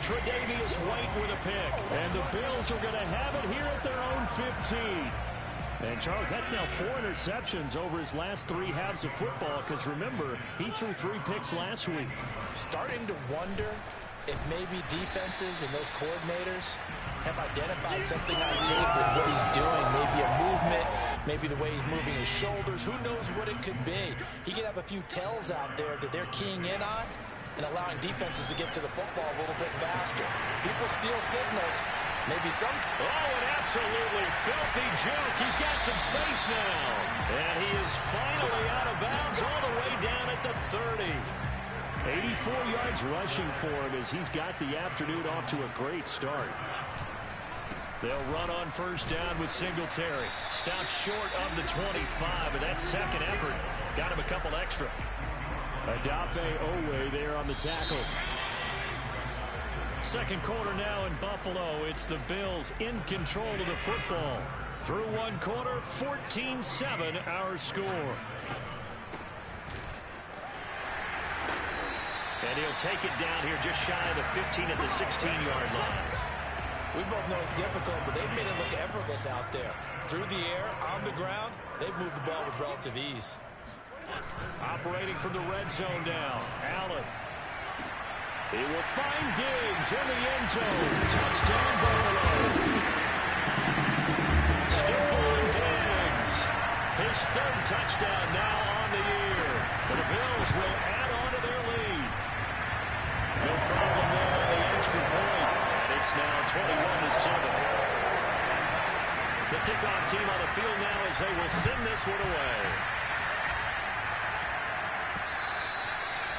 S1: Tre'Davious White with a pick. And the Bills are going to have it here at their own 15. And, Charles, that's now 4 interceptions over his last 3 halves of football, because, remember, he threw 3 picks last week.
S2: Starting to wonder if maybe defenses and those coordinators have identified something on tape with what he's doing. Maybe a movement, maybe the way he's moving his shoulders. Who knows what it could be? He could have a few tells out there that they're keying in on and allowing defenses to get to the football a little bit faster. People steal signals. Maybe some.
S1: Oh, an absolutely filthy juke. He's got some space now. And he is finally out of bounds all the way down at the 30. 84 yards rushing for him as he's got the afternoon off to a great start. They'll run on 1st down with Singletary. Stopped short of the 25, but that second effort got him a couple extra. Odafe Oweh there on the tackle. Second quarter now in Buffalo. It's the Bills in control of the football. Through 1 quarter, 14-7 our score. And he'll take it down here just shy of the 15 at the 16-yard line.
S2: We both know it's difficult, but they've made it look effortless out there. Through the air, on the ground, they've moved the ball with relative ease.
S1: Operating from the red zone now. Allen. He will find Diggs in the end zone. Touchdown, Buffalo. Stephon Diggs. His 3rd touchdown now on the year. The Bills will add on to their lead. No problem there on the extra point. And it's now 21-7. The kickoff team on the field now as they will send this one away.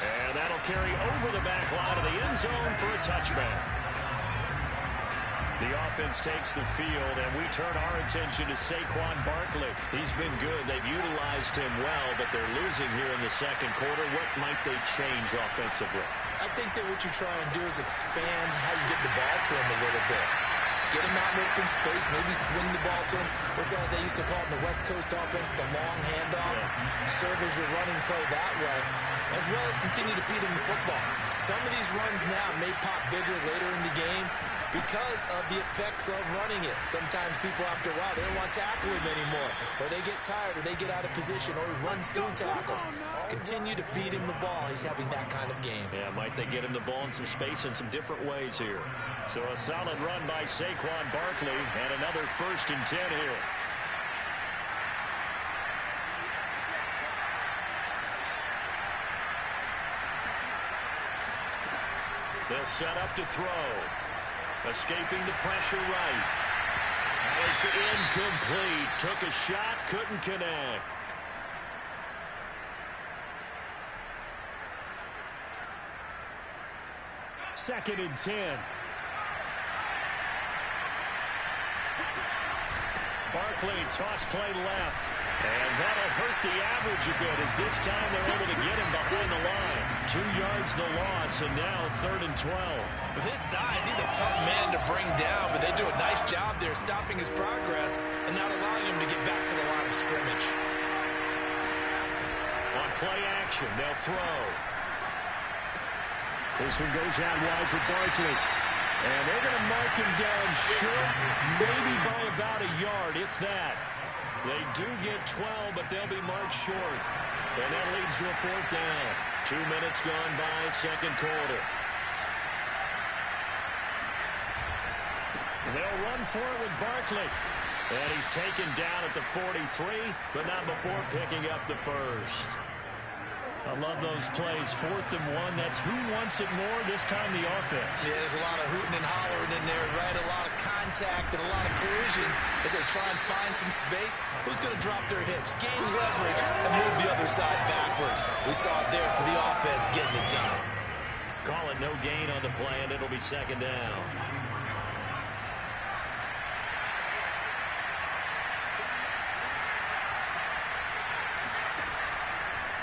S1: And that'll carry over the back line of the end zone for a touchback. The offense takes the field, and we turn our attention to Saquon Barkley. He's been good. They've utilized him well, but they're losing here in the second quarter. What might they change offensively?
S2: I think that what you try and do is expand how you get the ball to him a little bit. Get him out in open space, maybe swing the ball to him. What's that they used to call it in the West Coast offense, the long handoff? Yeah. Serve as your running play that way, as well as continue to feed him the football. Some of these runs now may pop bigger later in the game because of the effects of running it. Sometimes people, after a while, they don't want to tackle him anymore, or they get tired, or they get out of position, or he runs through tackles. Continue to feed him the ball. He's having that kind of game.
S1: Yeah, might they get him the ball in some space in some different ways here. So a solid run by Saquon Barkley, and another 1st and 10 here. They'll set up to throw. Escaping the pressure right. And it's incomplete. Took a shot, couldn't connect. Second and 10. Barkley quickly. Toss play left. And that'll hurt the average a bit as this time they're able to get him behind the line. 2 yards the loss, and now 3rd and 12.
S2: With his size, he's a tough man to bring down, but they do a nice job there stopping his progress and not allowing him to get back to the line of scrimmage.
S1: On play action, they'll throw. This one goes out wide for Barkley. And they're going to mark him down short, maybe by about a yard, if that. They do get 12, but they'll be marked short. And that leads to a 4th down. 2 minutes gone by, second quarter. They'll run for it with Barkley. And he's taken down at the 43, but not before picking up the first. I love those plays. 4th and 1. That's who wants it more, this time the offense.
S2: Yeah, there's a lot of hooting and hollering in there, right? A lot of contact and a lot of collisions as they try and find some space. Who's going to drop their hips, gain leverage, and move the other side backwards? We saw it there for the offense getting it done.
S1: Call it no gain on the play, and it'll be 2nd down.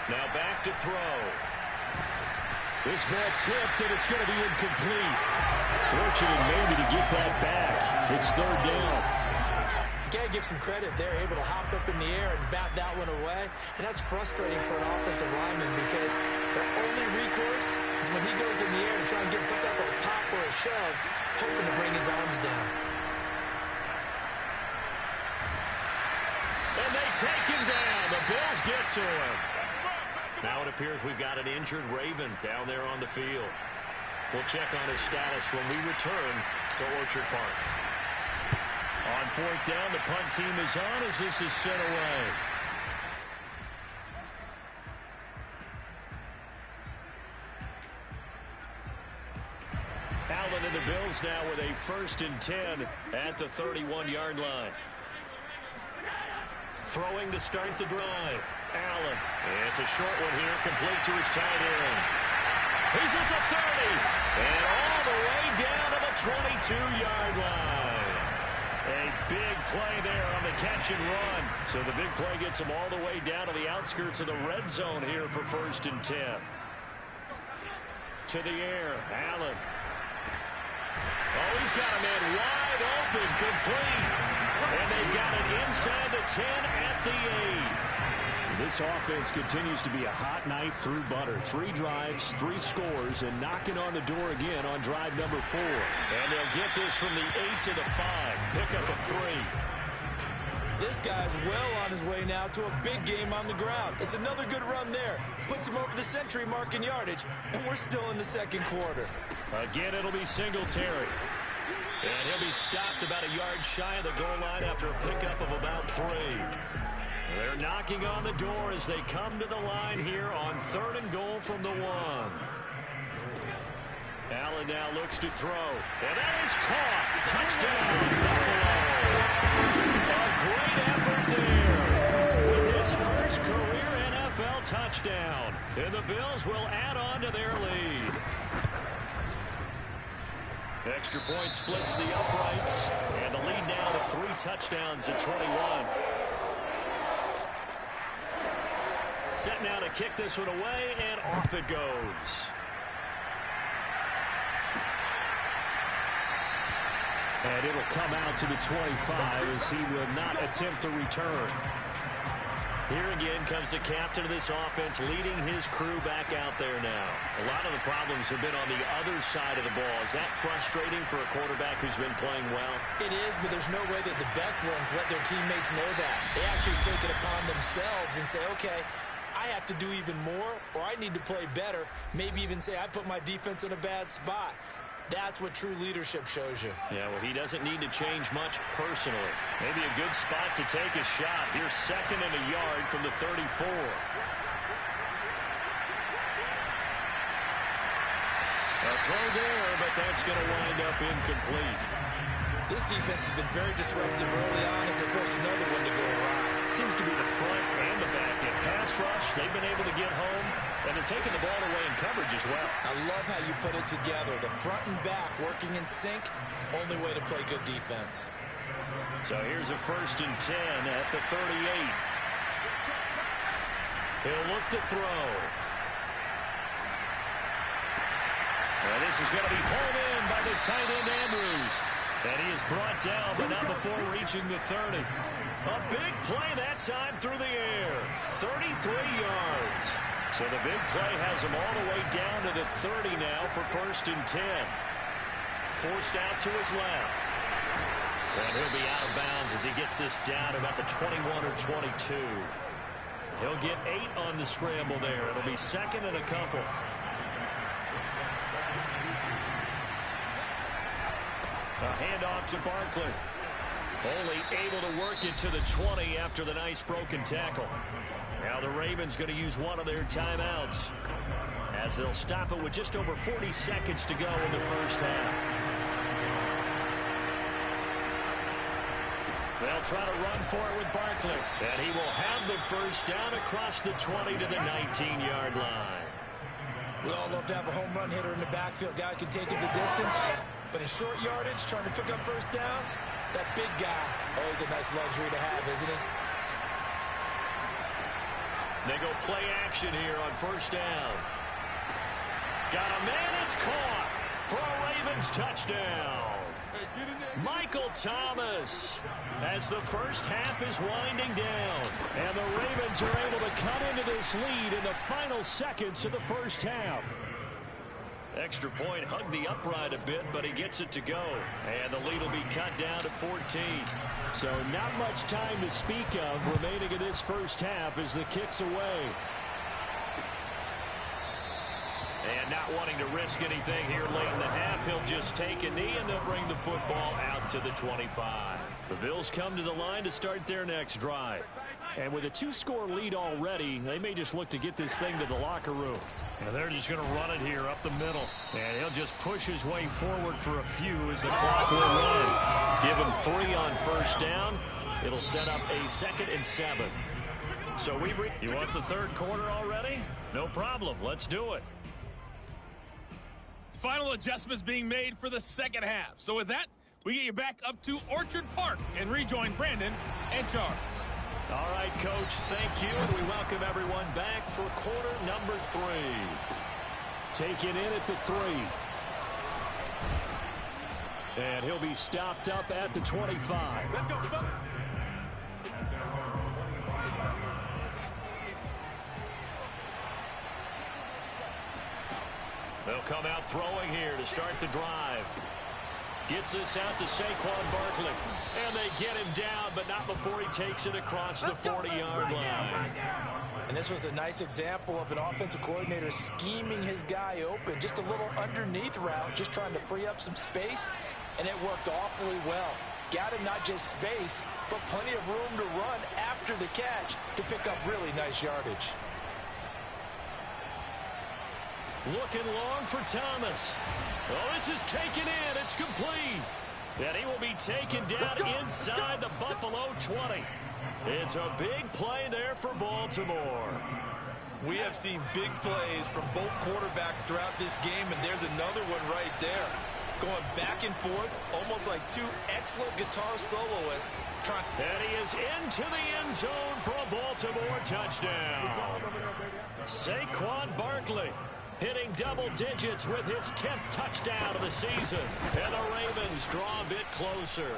S1: Now back to throw. This ball tipped, and it's going to be incomplete. Fortunate maybe to get that back. It's 3rd down.
S2: You got to give some credit. They're able to hop up in the air and bat that one away. And that's frustrating for an offensive lineman because their only recourse is when he goes in the air to try and give some type of a pop or a shove, hoping to bring his arms down.
S1: And they take him down. The Bills get to him. Now it appears we've got an injured Raven down there on the field. We'll check on his status when we return to Orchard Park. On 4th down, the punt team is on as this is sent away. Allen and the Bills now with a 1st and 10 at the 31-yard line. Throwing to start the drive. Allen. It's a short one here, complete to his tight end. He's at the 30. And all the way down to the 22-yard line. A big play there on the catch and run. So the big play gets him all the way down to the outskirts of the red zone here for 1st and 10. To the air. Allen. Oh, he's got a man wide open, complete. And they've got it inside the 10 at the 8. This offense continues to be a hot knife through butter. 3 drives, 3 scores, and knocking on the door again on drive number 4. And they'll get this from the 8 to the 5. Pick up a 3.
S2: This guy's well on his way now to a big game on the ground. It's another good run there. Puts him over the century mark in yardage, and we're still in the second quarter.
S1: Again, it'll be Singletary. And he'll be stopped about a yard shy of the goal line after a pickup of about 3. They're knocking on the door as they come to the line here on 3rd and goal from the 1. Allen now looks to throw. And that is caught. Touchdown, Buffalo. A great effort there with his first career NFL touchdown. And the Bills will add on to their lead. Extra point splits the uprights. And the lead now to 3 touchdowns at 21. Set now to kick this one away, and off it goes. And it'll come out to the 25 as he will not attempt to return. Here again comes the captain of this offense leading his crew back out there now. A lot of the problems have been on the other side of the ball. Is that frustrating for a quarterback who's been playing well?
S2: It is, but there's no way that the best ones let their teammates know that. They actually take it upon themselves and say, okay, I have to do even more, or I need to play better. Maybe even say I put my defense in a bad spot. That's what true leadership shows you.
S1: Yeah, well, he doesn't need to change much personally. Maybe a good spot to take a shot. Here's 2nd and a yard from the 34. A throw there, but that's going to wind up incomplete.
S2: This defense has been very disruptive early on as they force another one to go awry.
S1: Seems to be the front and the back. In pass rush, they've been able to get home, and they're taking the ball away in coverage as well.
S2: I love how you put it together. The front and back working in sync, only way to play good defense.
S1: So here's a 1st and 10 at the 38. He'll look to throw. And this is going to be hauled in by the tight end Andrews. And he is brought down, but not before reaching the 30. A big play that time through the air. 33 yards. So the big play has him all the way down to the 30 now for 1st and 10. Forced out to his left. And he'll be out of bounds as he gets this down about the 21 or 22. He'll get 8 on the scramble there. It'll be 2nd and a couple. A handoff to Barkley. Only able to work it to the 20 after the nice broken tackle. Now the Ravens going to use one of their timeouts as they'll stop it with just over 40 seconds to go in the first half. They'll try to run for it with Barkley. And he will have the first down across the 20 to the 19-yard line.
S2: We all love to have a home run hitter in the backfield. Guy can take it the distance. But in short yardage, trying to pick up first downs, that big guy, always a nice luxury to have, isn't it?
S1: They go play action here on 1st down. Got a man, it's caught for a Ravens touchdown. Michael Thomas as the first half is winding down. And the Ravens are able to cut into this lead in the final seconds of the first half. Extra point hugged the upright a bit, but he gets it to go. And the lead will be cut down to 14.
S5: So not much time to speak of remaining in this first half as the kick's away.
S1: And not wanting to risk anything here late in the half, he'll just take a knee and they'll bring the football out to the 25. The Bills come to the line to start their next drive.
S5: And with a 2-score lead already, they may just look to get this thing to the locker room.
S1: And they're just going to run it here up the middle. And he'll just push his way forward for a few as the clock will run. Give him 3 on 1st down. It'll set up a 2nd and 7. So you want the 3rd quarter already? No problem. Let's do it.
S6: Final adjustments being made for the 2nd half. So with that, we get you back up to Orchard Park and rejoin Brandon and Charles.
S1: All right, Coach, thank you. And we welcome everyone back for quarter number 3.
S5: Taken in at the 3. And he'll be stopped up at the 25.
S3: Let's go, folks.
S1: They'll come out throwing here to start the drive. Gets this out to Saquon Barkley. And they get him down, but not before he takes it across the 40-yard line.
S2: And this was a nice example of an offensive coordinator scheming his guy open. Just a little underneath route, just trying to free up some space. And it worked awfully well. Got him not just space, but plenty of room to run after the catch to pick up really nice yardage.
S1: Looking long for Thomas. Oh, this is taken in. It's complete. And he will be taken down inside the Buffalo 20. It's a big play there for Baltimore.
S7: We have seen big plays from both quarterbacks throughout this game, and there's another one right there. Going back and forth, almost like two excellent guitar soloists.
S1: And he is into the end zone for a Baltimore touchdown. Saquon Barkley hitting double digits with his 10th touchdown of the season. And the Ravens draw a bit closer.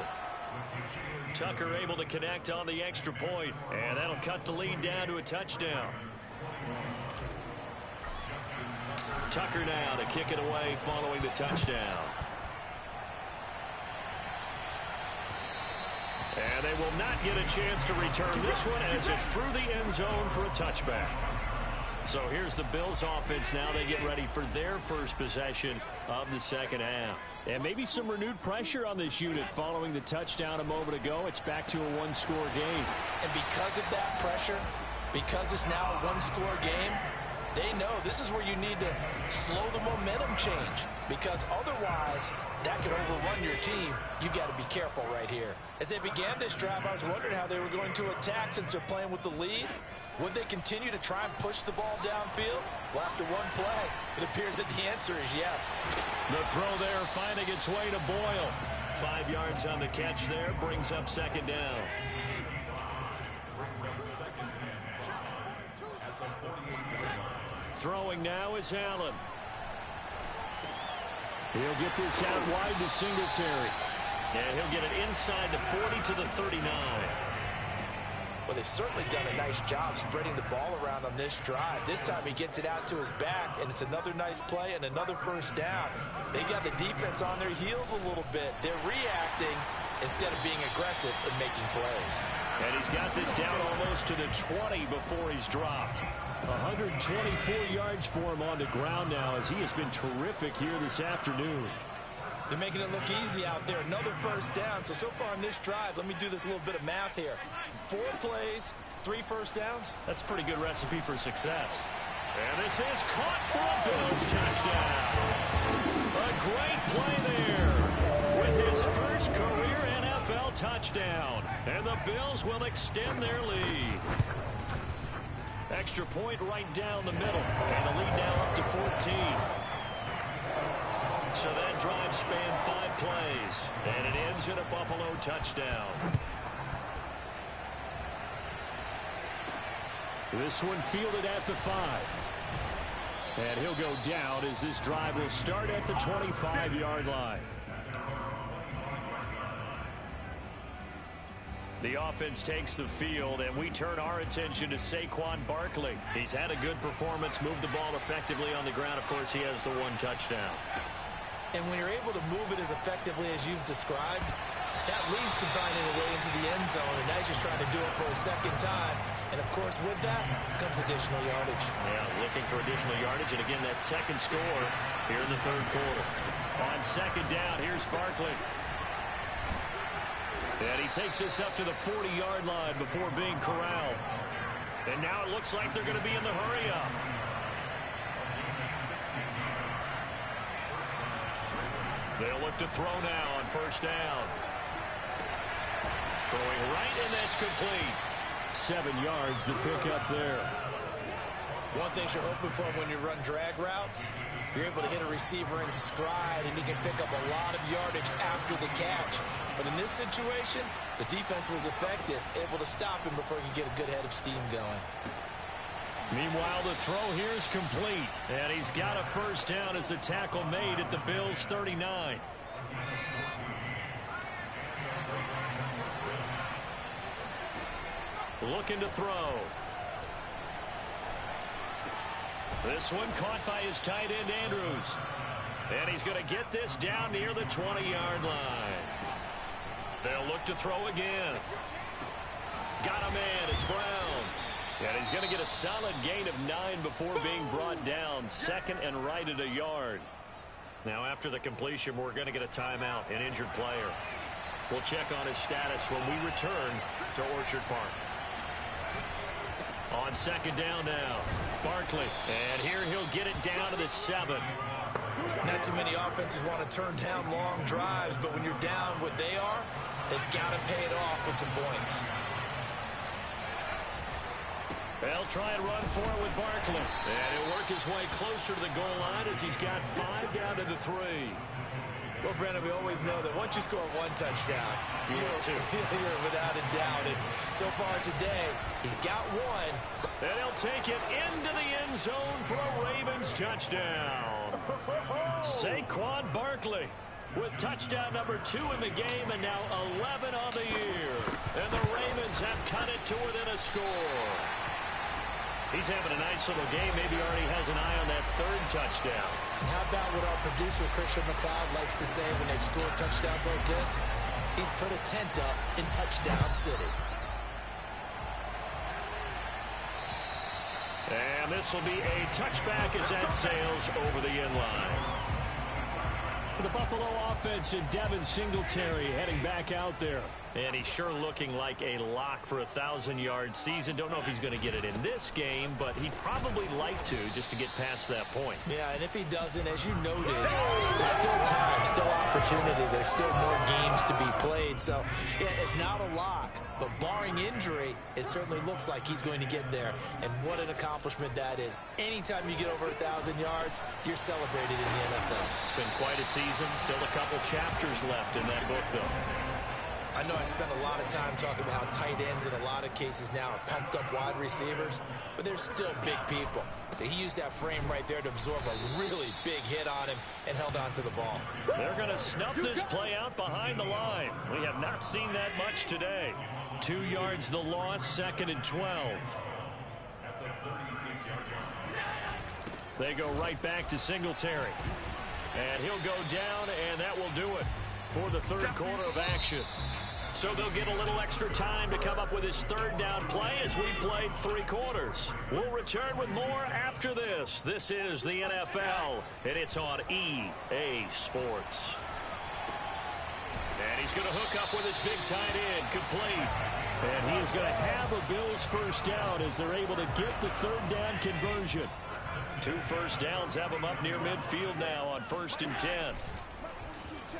S1: Tucker able to connect on the extra point. And that'll cut the lead down to a touchdown. Tucker now to kick it away following the touchdown. And they will not get a chance to return this one as it's through the end zone for a touchback. So here's the Bills offense now. They get ready for their first possession of the second half.
S5: And maybe some renewed pressure on this unit following the touchdown a moment ago. It's back to a one-score game.
S2: And because of that pressure, because it's now a one-score game, they know this is where you need to slow the momentum change, because otherwise that could overrun your team. You've got to be careful right here. As they began this drive, I was wondering how they were going to attack since they're playing with the lead. Would they continue to try and push the ball downfield? Well, after one play, it appears that the answer is yes.
S1: The throw there finding its way to Boyle. 5 yards on the catch there, brings up second down. Throwing now is Allen.
S5: He'll get this out wide to Singletary.
S1: And he'll get it inside the 40 to the 39.
S2: Well, they've certainly done a nice job spreading the ball around on this drive. This time he gets it out to his back, and it's another nice play and another first down. They got the defense on their heels a little bit. They're reacting instead of being aggressive and making plays.
S1: And he's got this down almost to the 20 before he's dropped.
S5: 124 yards for him on the ground now as he has been terrific here this afternoon.
S2: They're making it look easy out there. Another first down. So far in this drive, let me do this little bit of math here. 4 plays, 3 first downs.
S1: That's a pretty good recipe for success. And this is caught for a Bills touchdown. A great play there with his first career NFL touchdown. And the Bills will extend their lead. Extra point right down the middle. And the lead now up to 14. So that drive spanned 5 plays. And it ends in a Buffalo touchdown.
S5: This one fielded at the 5. And he'll go down as this drive will start at the 25-yard line.
S1: The offense takes the field, and we turn our attention to Saquon Barkley. He's had a good performance, moved the ball effectively on the ground. Of course, he has the 1 touchdown.
S2: And when you're able to move it as effectively as you've described, that leads to finding a way into the end zone, and now he's just trying to do it for a second time. And, of course, with that comes additional yardage.
S1: Yeah, looking for additional yardage, and again, that second score here in the third quarter. On second down, here's Barkley. And he takes this up to the 40-yard line before being corralled. And now it looks like they're going to be in the hurry-up. They'll look to throw now on first down. Throwing right, and that's complete.
S5: 7 yards to pick up there.
S2: One thing you're hoping for when you run drag routes, you're able to hit a receiver in stride, and he can pick up a lot of yardage after the catch. But in this situation, the defense was effective, able to stop him before he could get a good head of steam going.
S1: Meanwhile, the throw here is complete. And he's got a first down as the tackle made at the Bills' 39. Looking to throw. This one caught by his tight end, Andrews. And he's going to get this down near the 20-yard line. They'll look to throw again. Got a man. It's Brown. And he's going to get a solid gain of 9 before being brought down. Second and right at a yard. Now, after the completion, we're going to get a timeout, an injured player. We'll check on his status when we return to Orchard Park. On second down now, Barkley. And here he'll get it down to the 7.
S2: Not too many offenses want to turn down long drives, but when you're down what they are, they've got to pay it off with some points.
S1: They'll try and run for it with Barkley. And he'll work his way closer to the goal line as he's got 5 down to the 3.
S2: Well, Brandon, we always know that once you score 1 touchdown, you're without a doubt. And so far today, he's got 1.
S1: And he'll take it into the end zone for a Ravens touchdown. Saquon Barkley with touchdown number 2 in the game, and now 11 on the year. And the Ravens have cut it to within a score. He's having a nice little game. Maybe already has an eye on that 3rd touchdown.
S2: And how about what our producer, Christian McLeod, likes to say when they've scored touchdowns like this? He's put a tent up in Touchdown City.
S1: And this will be a touchback as that sails over the end line.
S5: The Buffalo offense and Devin Singletary heading back out there.
S1: And he's sure looking like a lock for a 1,000-yard season. Don't know if he's going to get it in this game, but he'd probably like to just to get past that point.
S2: Yeah, and if he doesn't, as you noted, there's still time. still opportunity. There's still more games to be played. So, yeah, it's not a lock. But barring injury, it certainly looks like he's going to get there. And what an accomplishment that is. Anytime you get over 1,000 yards, you're celebrated in the NFL.
S1: It's been quite a season. Still a couple chapters left in that book, though.
S2: I know I spent a lot of time talking about how tight ends in a lot of cases now are pumped up wide receivers, but they're still big people. He used that frame right there to absorb a really big hit on him and held on to the ball.
S1: They're going to snuff this play out behind the line. We have not seen that much today. 2 yards the loss, 2nd and 12. They go right back to Singletary. And he'll go down, and that will do it for the third quarter of action. So they'll get a little extra time to come up with his third down play as we played 3 quarters. We'll return with more after this. This is the NFL, and it's on EA Sports. And he's going to hook up with his big tight end, complete. And he is going to have a Bills first down as they're able to get the third down conversion. 2 first downs have them up near midfield now on 1st and 10.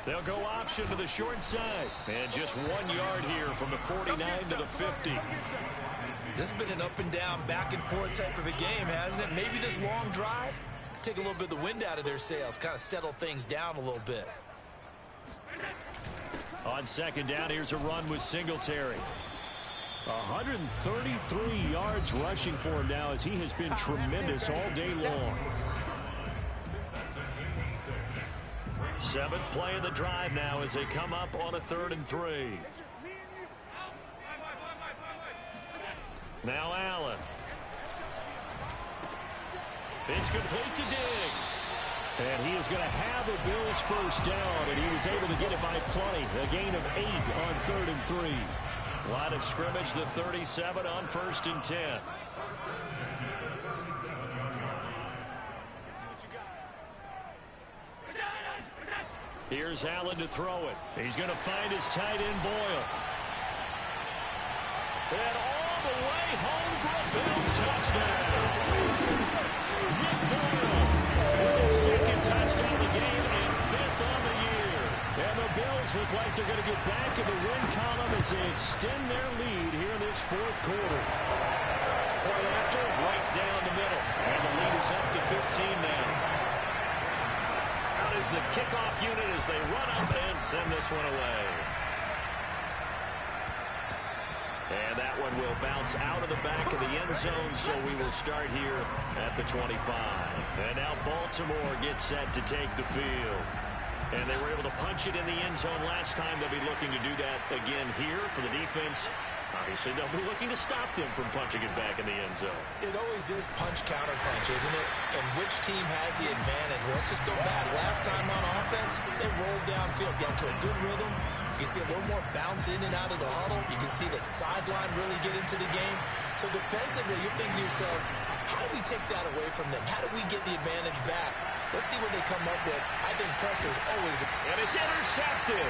S1: They'll go option to the short side. And just 1 yard here from the 49 to the 50.
S2: This has been an up and down, back and forth type of a game, hasn't it? Maybe this long drive take a little bit of the wind out of their sails, kind of settle things down a little bit.
S1: On 2nd down, here's a run with Singletary.
S5: 133 yards rushing for him now as he has been tremendous all day long.
S1: 7th play of the drive now as they come up on a 3rd and 3. Now Allen. It's complete to Diggs.
S5: And he is going to have a Bills first down, and he was able to get it by plenty. A gain of 8 on 3rd and 3.
S1: Line of scrimmage, the 37 on 1st and 10. Here's Allen to throw it. He's going to find his tight end, Boyle. And all the way home for a Bills touchdown. Nick Boyle with his 2nd touchdown of the game and 5th on the year.
S5: And the Bills look like they're going to get back in the win column as they extend their lead here in this 4th quarter.
S1: Point after, right down the middle. And the lead is up to 15 now. Out is the kickoff unit as they run up and send this one away. And that one will bounce out of the back of the end zone, so we will start here at the 25. And now Baltimore gets set to take the field. And they were able to punch it in the end zone last time. They'll be looking to do that again here for the defense. Obviously, they'll be looking to stop them from punching it back in the end zone.
S2: It always is punch-counter-punch, isn't it? And which team has the advantage? Well, let's just go back. Last time on offense, they rolled downfield, got to a good rhythm. You can see a little more bounce in and out of the huddle. You can see the sideline really get into the game. So defensively, you're thinking to yourself, how do we take that away from them? How do we get the advantage back? Let's see what they come up with. I think pressure is always...
S1: And it's intercepted.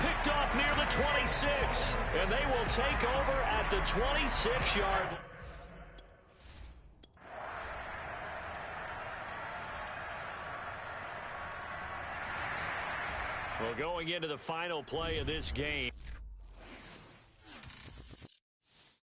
S1: Picked off near the 26. And they will take over at the 26-yard. Well, going into the final play of this game.